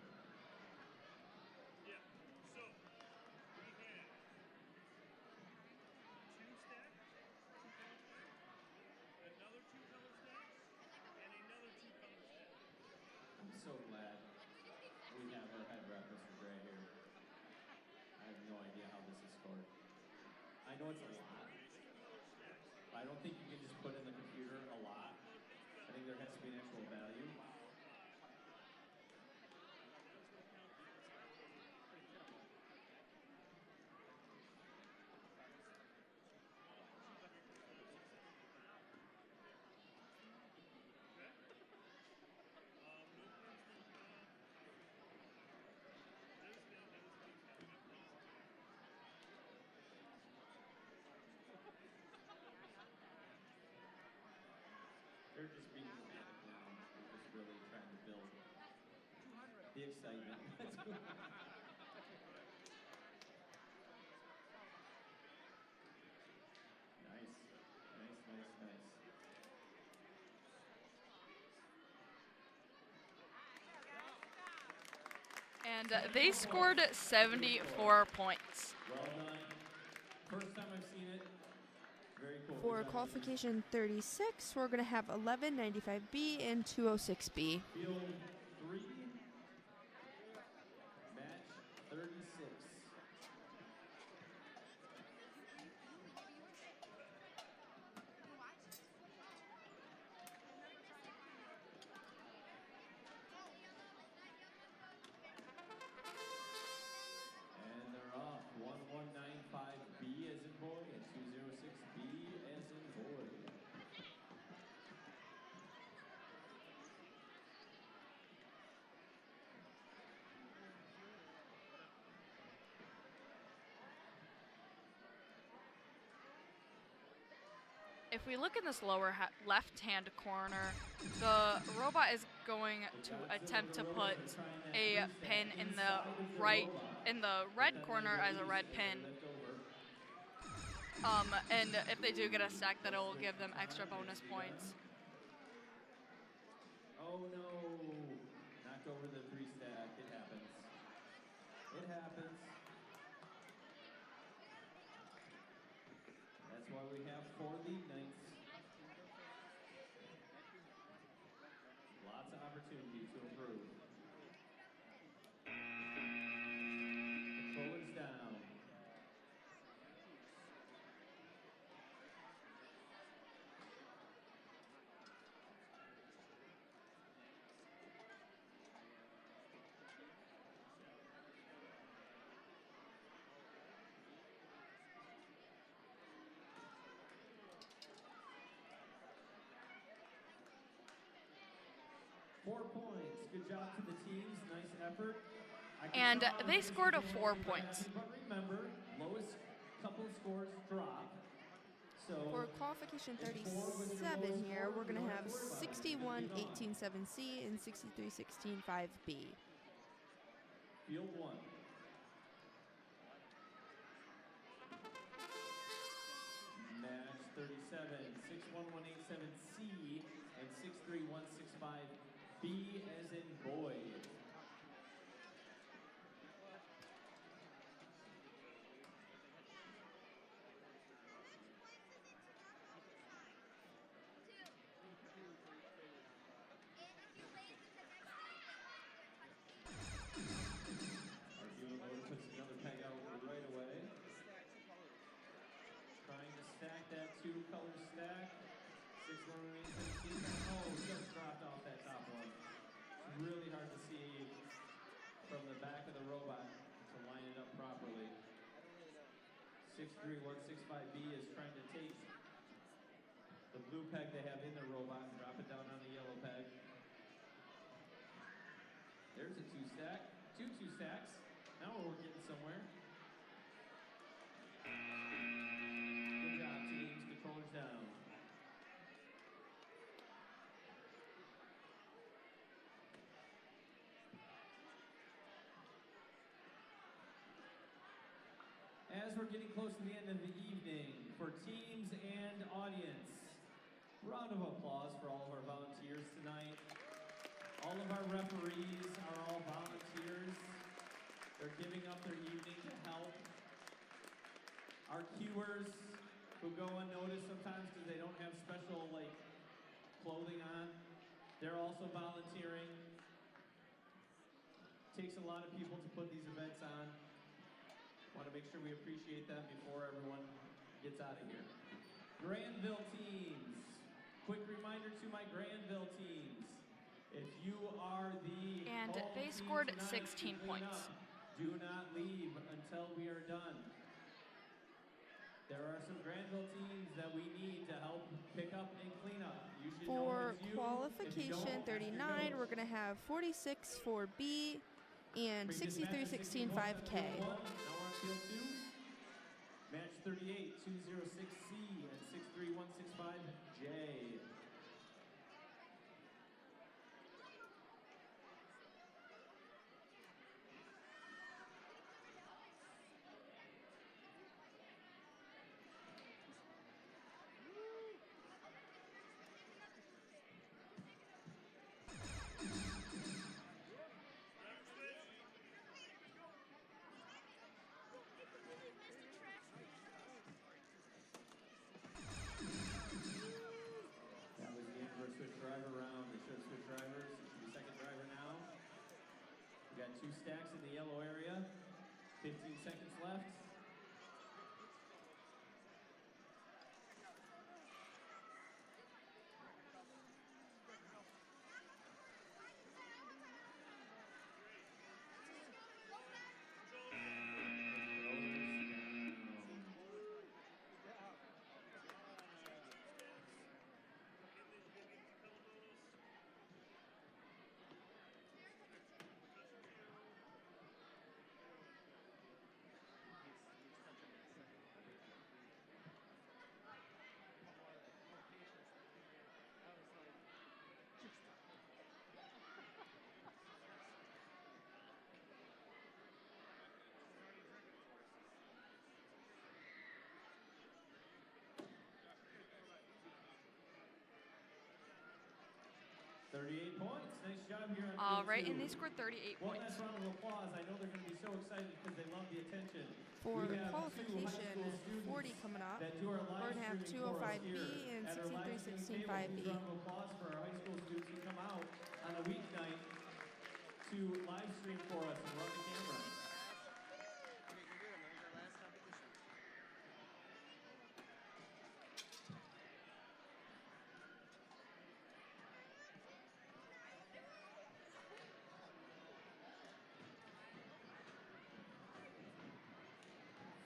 I'm so glad we have our head rep, Mr. Gray, here. I have no idea how this is scored. I know it's a lot. I don't think you can just put in the computer a lot. I think there has to be an actual value. They're just being dramatic now. They're just really trying to build the excitement. Nice. Nice, nice, nice. And they scored 74 points. Well done. First time I've seen it. Very cool. For Good job. qualification 36, we're going to have 1195B and 206B. Field 3. Match 36. And they're off. 1195B as in boy and 206B as in boy. If we look in this lower left-hand corner, the robot is going to attempt to put a pin in the red corner as a red pin. And if they do get a stack, that will give them extra bonus points. Oh no! Knocked over the 3 stack. It happens. It happens. That's why we have 4 lead nights. Lots of opportunity to improve. job to the teams. Nice effort. And they scored 4 points. But remember, lowest couple scores drop. So For qualification 37 here, we're going to have 61-18-7C and 63-16-5B. Field 1. Match 37, 61187C and 63165B as in boy. Two-color stack. 61817. Oh, just dropped off that top one. It's really hard to see from the back of the robot to line it up properly. 63165B is trying to take the blue peg they have in the robot and drop it down on the yellow peg. There's a two-stack. Two stacks. Now we're getting somewhere. Good job, teams. Controllers down. As we're getting close to the end of the evening, for teams and audience, round of applause for all of our volunteers tonight. All of our referees are all volunteers. They're giving up their evening to help. Our cuers, who go unnoticed sometimes because they don't have special clothing on, they're also volunteering. Takes a lot of people to put these events on. Want to make sure we appreciate them before everyone gets out of here. Grandville teams. Quick reminder to my Grandville teams. If you are the And home they team scored tonight 16 to clean points. up, do not leave until we are done. There are some Grandville teams that we need to help pick up and clean up. You should know For it's you. If you qualification don't, ask your 39, coach. we're going to have 46 for B and Previous match 63-16 16 points on 5K. field 1, now we're on field 2. Match 38, 206C and 63165J. Two stacks in the yellow area. 15 seconds left. $38 points. Nice job here on All field right, 2. and they scored 38 One points. last round of applause. I know they're going to be so excited because they love the attention. For We have qualification 40 coming up, that do our live we're going to have streaming for us 205B here and at our live streaming 63-16 table. 5B. Please round of applause for our high school students who come out on a weeknight to live stream for us and run the camera.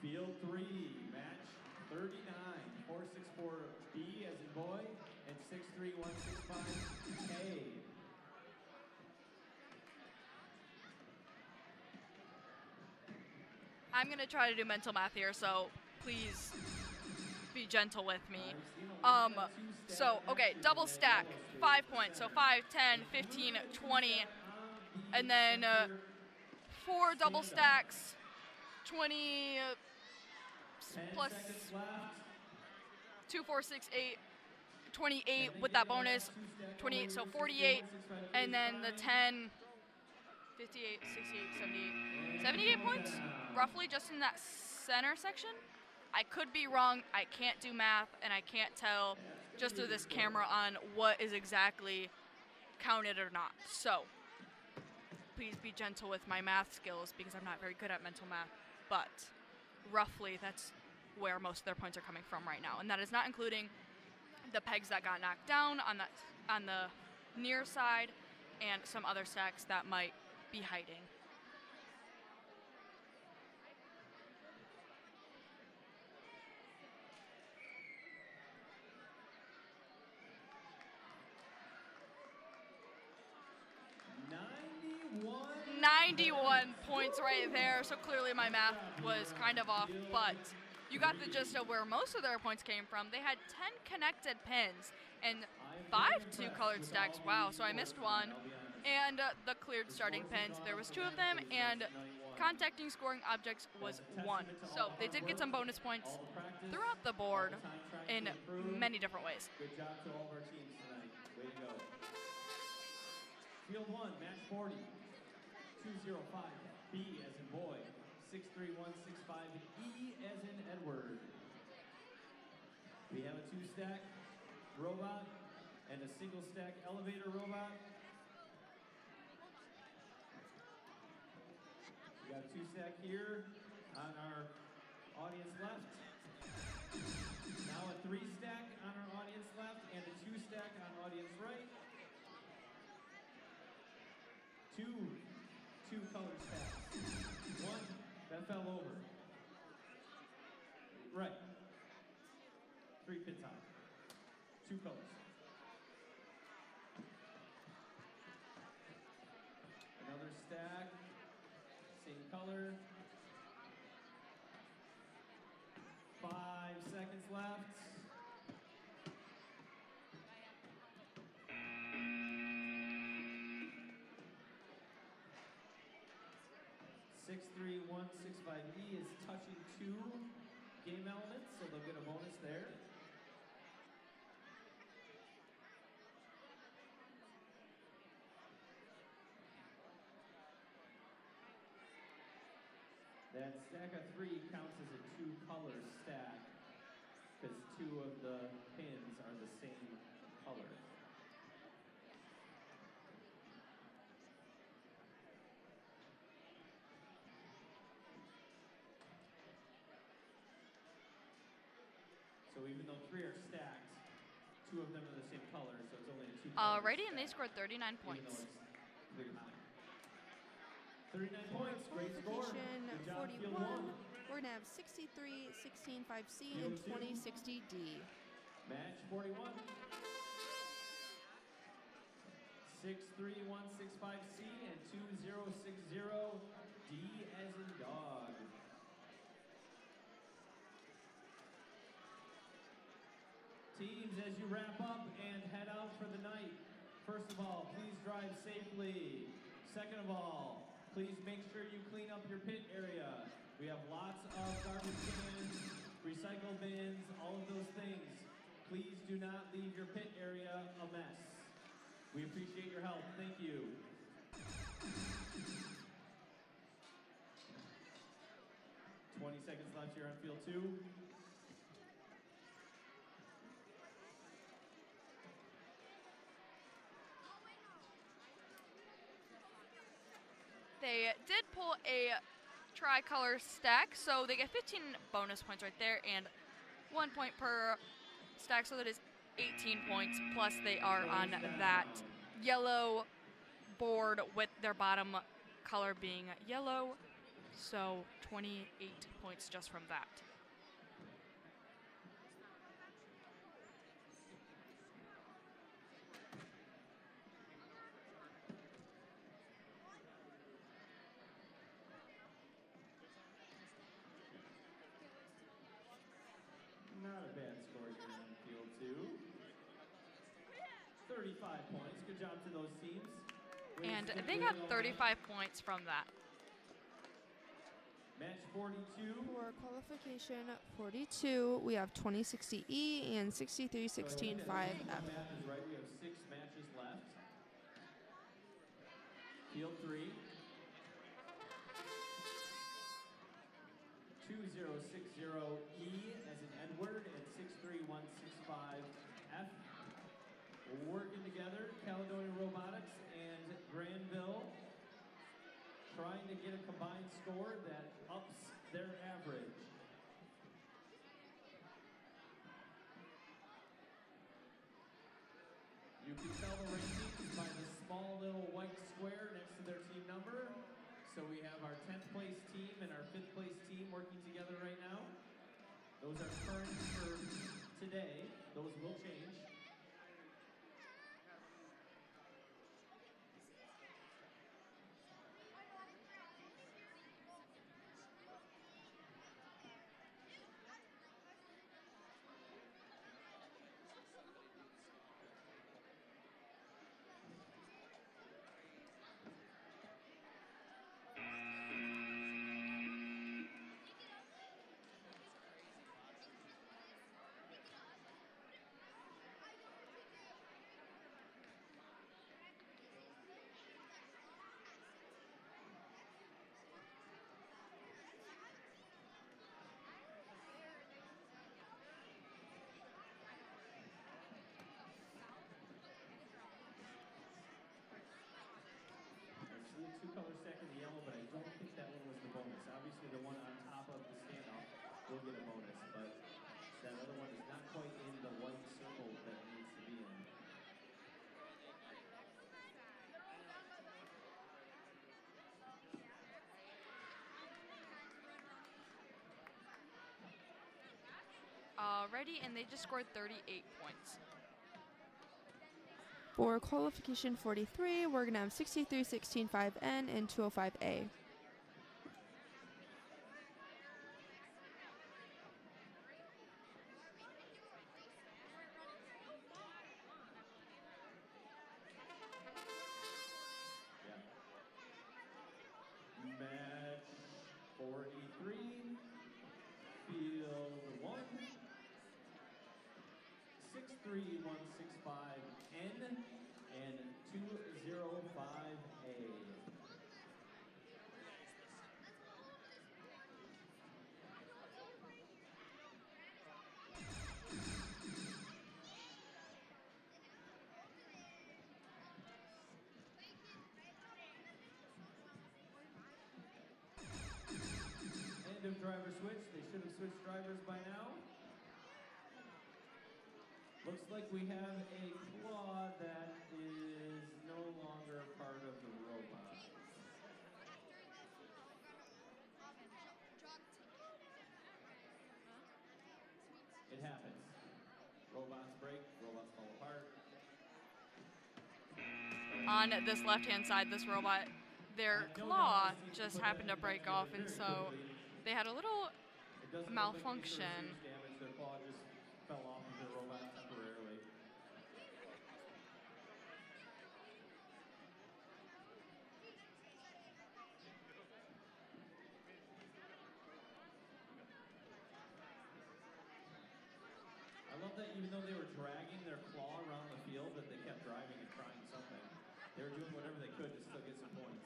Field 3, match 39, 464B as in boy, and 63165K. I'm going to try to do mental math here, so please be gentle with me. So, okay, double stack, 5 points. So 5, 10, 15, 20, and then 4 double stacks, 20 plus 2, 4, 6, 8, 28 with that bonus, 28, so 48, and then the 10, 58, 68, 78, 78 points, roughly just in that center section. I could be wrong, I can't do math, and I can't tell just through this camera on what is exactly counted or not. So, please be gentle with my math skills because I'm not very good at mental math, but roughly that's where most of their points are coming from right now. And that is not including the pegs that got knocked down on the near side and some other stacks that might be hiding. $91. 91 points right there, so clearly my math was kind of off, but you got the gist of where most of their points came from. They had 10 connected pins and 5 two-colored stacks. Wow, so I missed one. And the cleared starting pins, there was 2 of them, and contacting scoring objects was 1. So they did get some bonus points throughout the board in many different ways. Good job to all of our teams tonight. Way to go. Field 1, match 40. 205, B as in boy. 63165, E as in Edward. We have a 2-stack robot and a single stack elevator robot. We got a 2-stack here on our audience left. Now a 3-stack on our audience left and a 2-stack on audience right. Two color stacks. One that fell over. Right. 3 pits high. 2 colors. Another stack. Same color. 5 seconds left. 63165E is touching 2 game elements, so they'll get a bonus there. That stack of 3 counts as a 2-color stack because 2 of the pins are the same color. So even though 3 are stacked, 2 of them are the same color, so it's only a 2-color Alrighty, and they stack, scored 39 even though points. it's clear high. 39 points, great score. Qualification Good job, field 41. 1. We're going to have 63, 16, 5C, and 20, 60D. Match 41. 63165C and 2060D as in dog. Teams, as you wrap up and head out for the night, first of all, please drive safely. Second of all, please make sure you clean up your pit area. We have lots of garbage cans, recycle bins, all of those things. Please do not leave your pit area a mess. We appreciate your help. Thank you. $20 seconds left here on field 2. They did pull a tricolor stack, so they get 15 bonus points right there and 1 point per stack, so that is 18 points, plus they are on that yellow board with their bottom color being yellow, so 28 points just from that. 35 points. Good job to those teams. And they got 35 points from that. Match 42. For qualification 42, we have 2060E and 6316 5F. Math is right. We have 6 matches left. Field 3. 2060E as in Edward and 63165F. Working together, Caledonia Robotics and Grandville, trying to get a combined score that ups their average. You can tell the rankings by the small little white square next to their team number. So we have our 10th place team and our 5th place team working together right now. Those are current for today. Those will change. Two-color stack in the yellow, but I don't think that one was the bonus. Obviously, the one on top of the standoff will get a bonus, but that other one is not quite in the white circle that it needs to be in. Alrighty, and they just scored 38 points. For qualification 43, we're going to have 6316 5N and 205A. Match 43, field 1, 63165N and 205A. End of driver switch. They should have switched drivers by now. Looks like we have a claw that is no longer part of the robot. It happens. Robots break, robots fall apart. On this left-hand side, this robot, their claw just happened to break off, and so they had a little malfunction. Their claw just fell off of the robot temporarily. I love that even though they were dragging their claw around the field, that they kept driving and trying something. They were doing whatever they could to still get some points.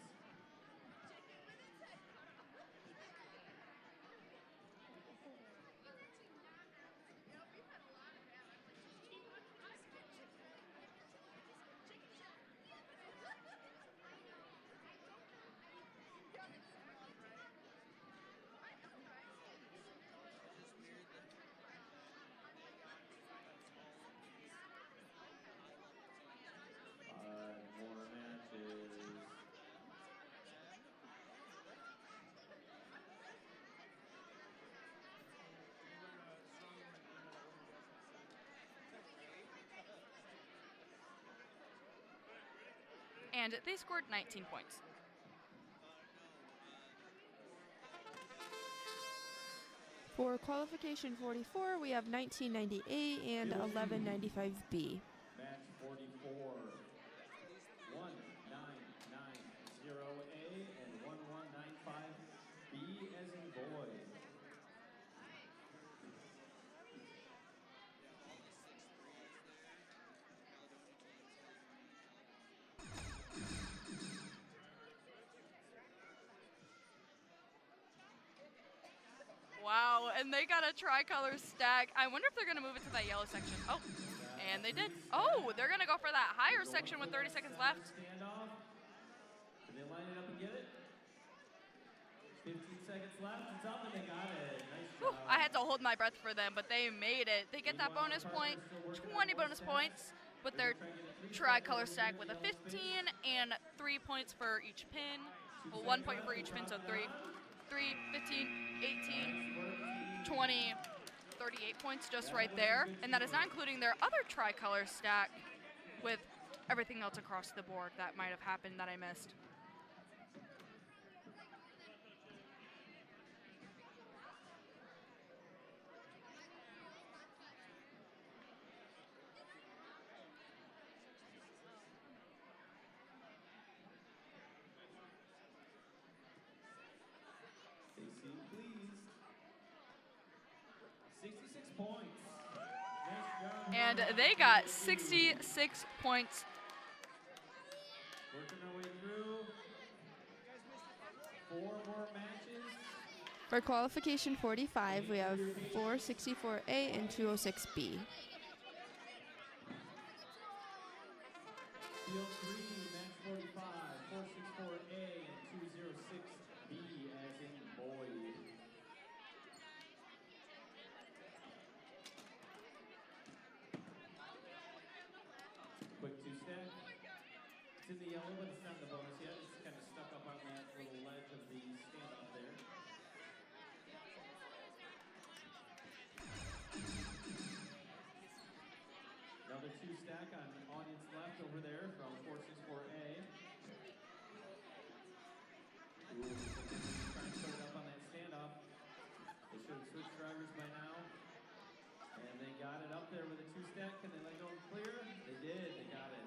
More matches. And they scored 19 points. For qualification 44, we have 1990A and 1195B. Match 44. 1990A and 1195B as in boy. Wow, and they got a tricolor stack. I wonder if they're gonna move it to that yellow section. Oh, and they did. Oh, they're gonna go for that higher section with 30 seconds left. Standoff. Can they line it up and get it? 15 seconds left. It's up and they got it. Nice job. I had to hold my breath for them, but they made it. They get that bonus point, 20 bonus points with their tricolor stack with a 15 and 3 points for each pin. Well, 1 point for each pin, so 3, 15, 18, 20, 38 points just right there. And that is not including their other tricolor stack with everything else across the board that might have happened that I missed. They seem pleased. 66 points. Nice job. And they got 66 points. Working our way through. 4 more matches. For qualification 45, we have 464A and 206B. Field 3, match 45, 464A and 206B as in Boyd. Quick two-step. It's in the yellow, but it's not in the bonus yet. It's kind of stuck up on that little ledge of the standoff there. Another two-stack on audience left over there from 464A. Ooh, trying to put it up on that standoff. They should have switched drivers by now. And they got it up there with a two-stack. Can they let go and clear? They did. They got it.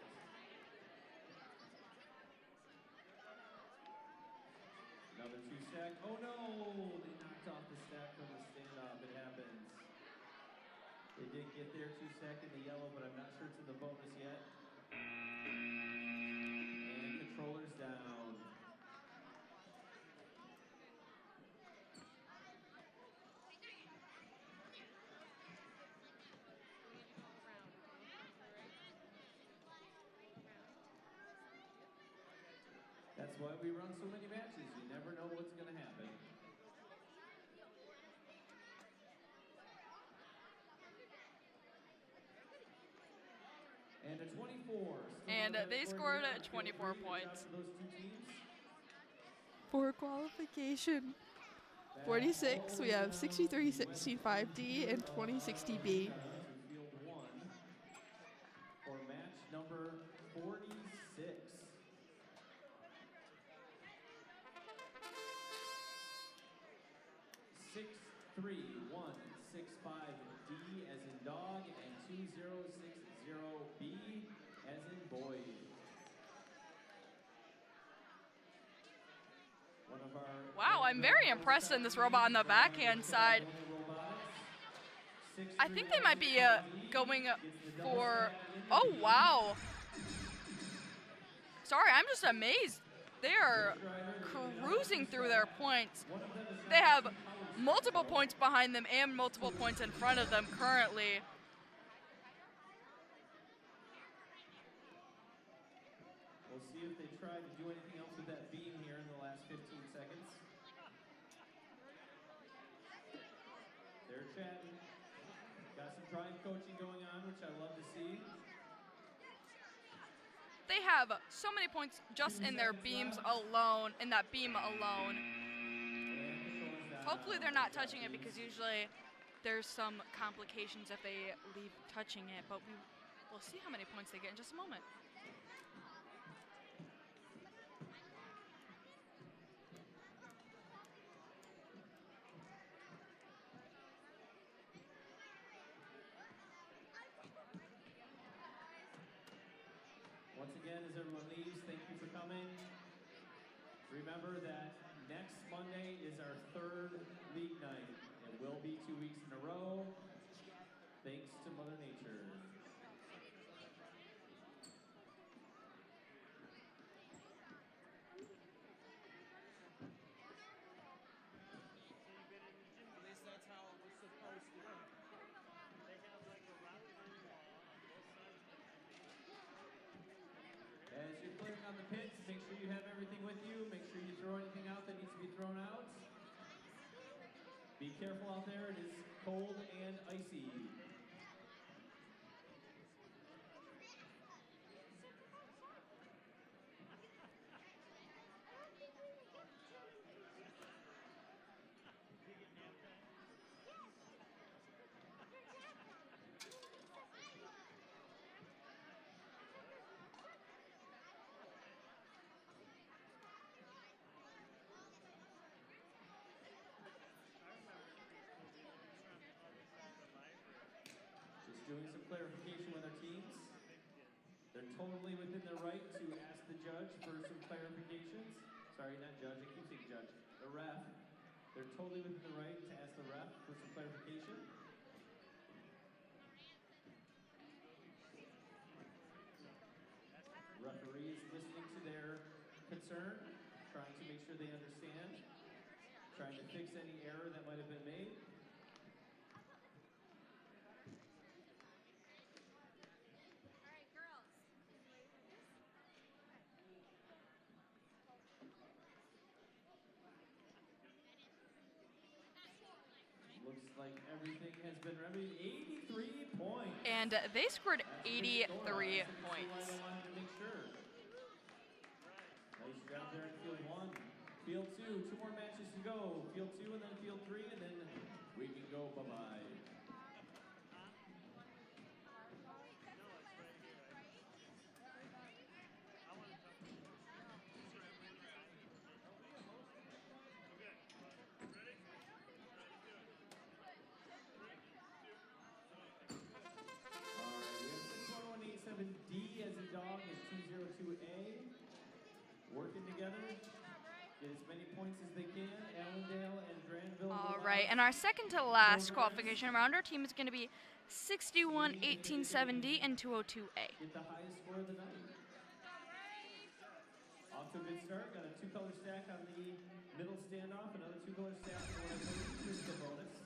Another two-stack. Oh no! They knocked off the stack from the standoff. It happens. They did get their two-stack in the yellow, but I'm not sure it's in the bonus yet. And controller's down. That's why we run so many matches. You never know what's going to happen. And a 24. And they scored 24 points. Those two teams. For qualification 46, we have 6365D and 2060B. Field 1 for match number 46. 63165D as in dog and 2060B as in Boyd. One of our Wow, I'm very impressed in this robot on the backhand side. I think they might be going for, oh wow. Sorry, I'm just amazed. They are cruising through their points. They have multiple points behind them and multiple points in front of them currently. We'll see if they try to do anything else with that beam here in the last 15 seconds. They're chatting. Got some drive coaching going on, which I love to see. They have so many points just in their beams alone, in that beam alone. Hopefully they're not touching it because usually there's some complications if they leave touching it, but we'll see how many points they get in just a moment. Once again, as everyone leaves, thank you for coming. Remember that next Monday is our 3rd league night. It will be 2 weeks in a row, thanks to Mother Nature. As you're clearing on the pits, make sure you have everything with you. Make sure you throw anything out that needs to be thrown out. Be careful out there, it is cold and icy. Doing some clarification with our teams. They're totally within their right to ask the judge for some clarifications. Sorry, not judge, I keep saying judge. The ref. They're totally within the right to ask the ref for some clarification. Referee is listening to their concern, trying to make sure they understand, trying to fix any error that might have been made. Looks like everything has been remedied. 83 points. And they scored 83 points. I wanted to make sure. Nice job there in field 1. Field 2, 2 more matches to go. Field 2 and then field 3, and then we can go bye-bye. D as in dog is 202A. Working together. Get as many points as they can. Allendale and Grandville. All right, and our second to last qualification round, our team is going to be 61, 18, 70, and 202A. Get the highest score of the night. Off to a good start. Got a 2-color stack on the middle standoff. Another 2-color stack on the twist bonus.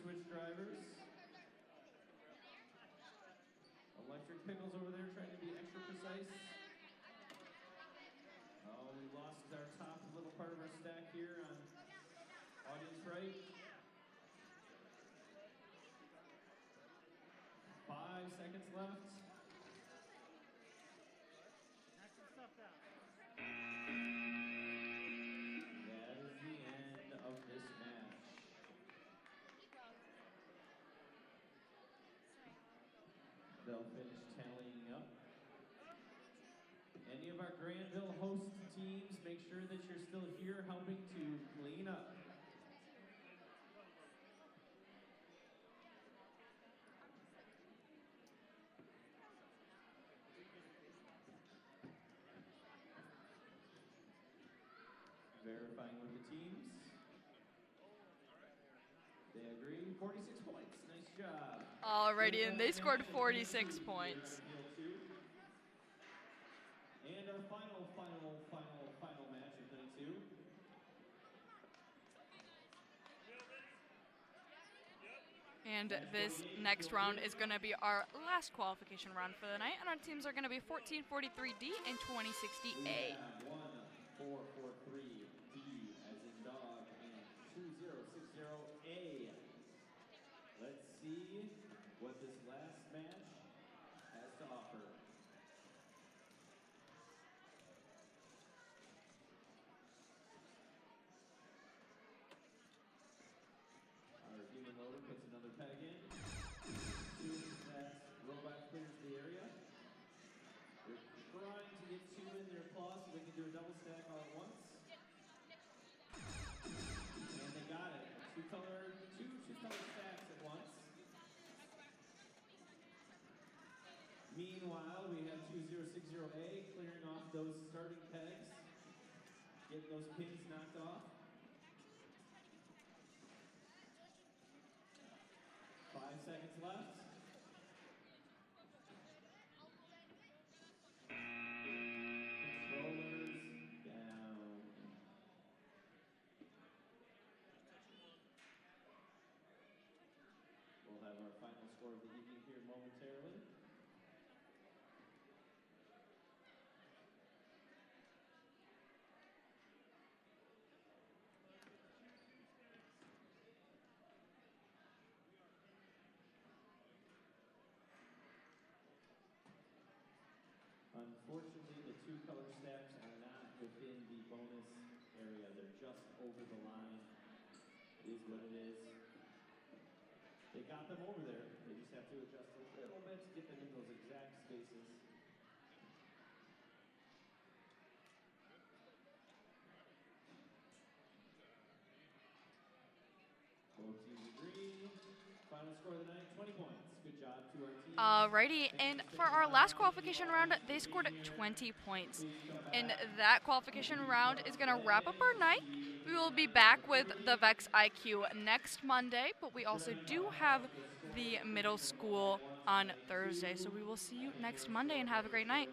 Switch drivers. Electric Pickles over there trying to be extra precise. Oh, we lost our top little part of our stack here on audience right. 5 seconds left. That is the end of this match. They'll finish tallying up. Any of our Grandville host teams, make sure that you're still here helping to clean up. Verifying with the teams. They agree. 46 points. Nice job. Alrighty, and they scored 46 points. And our final match of night 2. And this next round is going to be our last qualification round for the night, and our teams are going to be 1443D and 2060A. 1443D as in dog and 2060A. Let's see what this last match has to offer. Our human loader puts another peg in. As soon as that robot clears the area, they're trying to get 2 in their claw so they can do a double stack all at once. And two-color stacks at once. Meanwhile, we have 2060A clearing off those starting pegs, getting those pins knocked off. 5 seconds left. Controllers down. We'll have our final score of the evening here momentarily. Unfortunately, the two-color stacks are not within the bonus area. They're just over the line. It is what it is. They got them over there. They just have to adjust a little bit to get them in those exact spaces. Both teams agree. Final score of the night, 20 points. Good job to our team. Alrighty, and for our last qualification round, they scored 20 points. And that qualification round is going to wrap up our night. We will be back with the VEX IQ next Monday, but we also do have the middle school on Thursday. So we will see you next Monday and have a great night.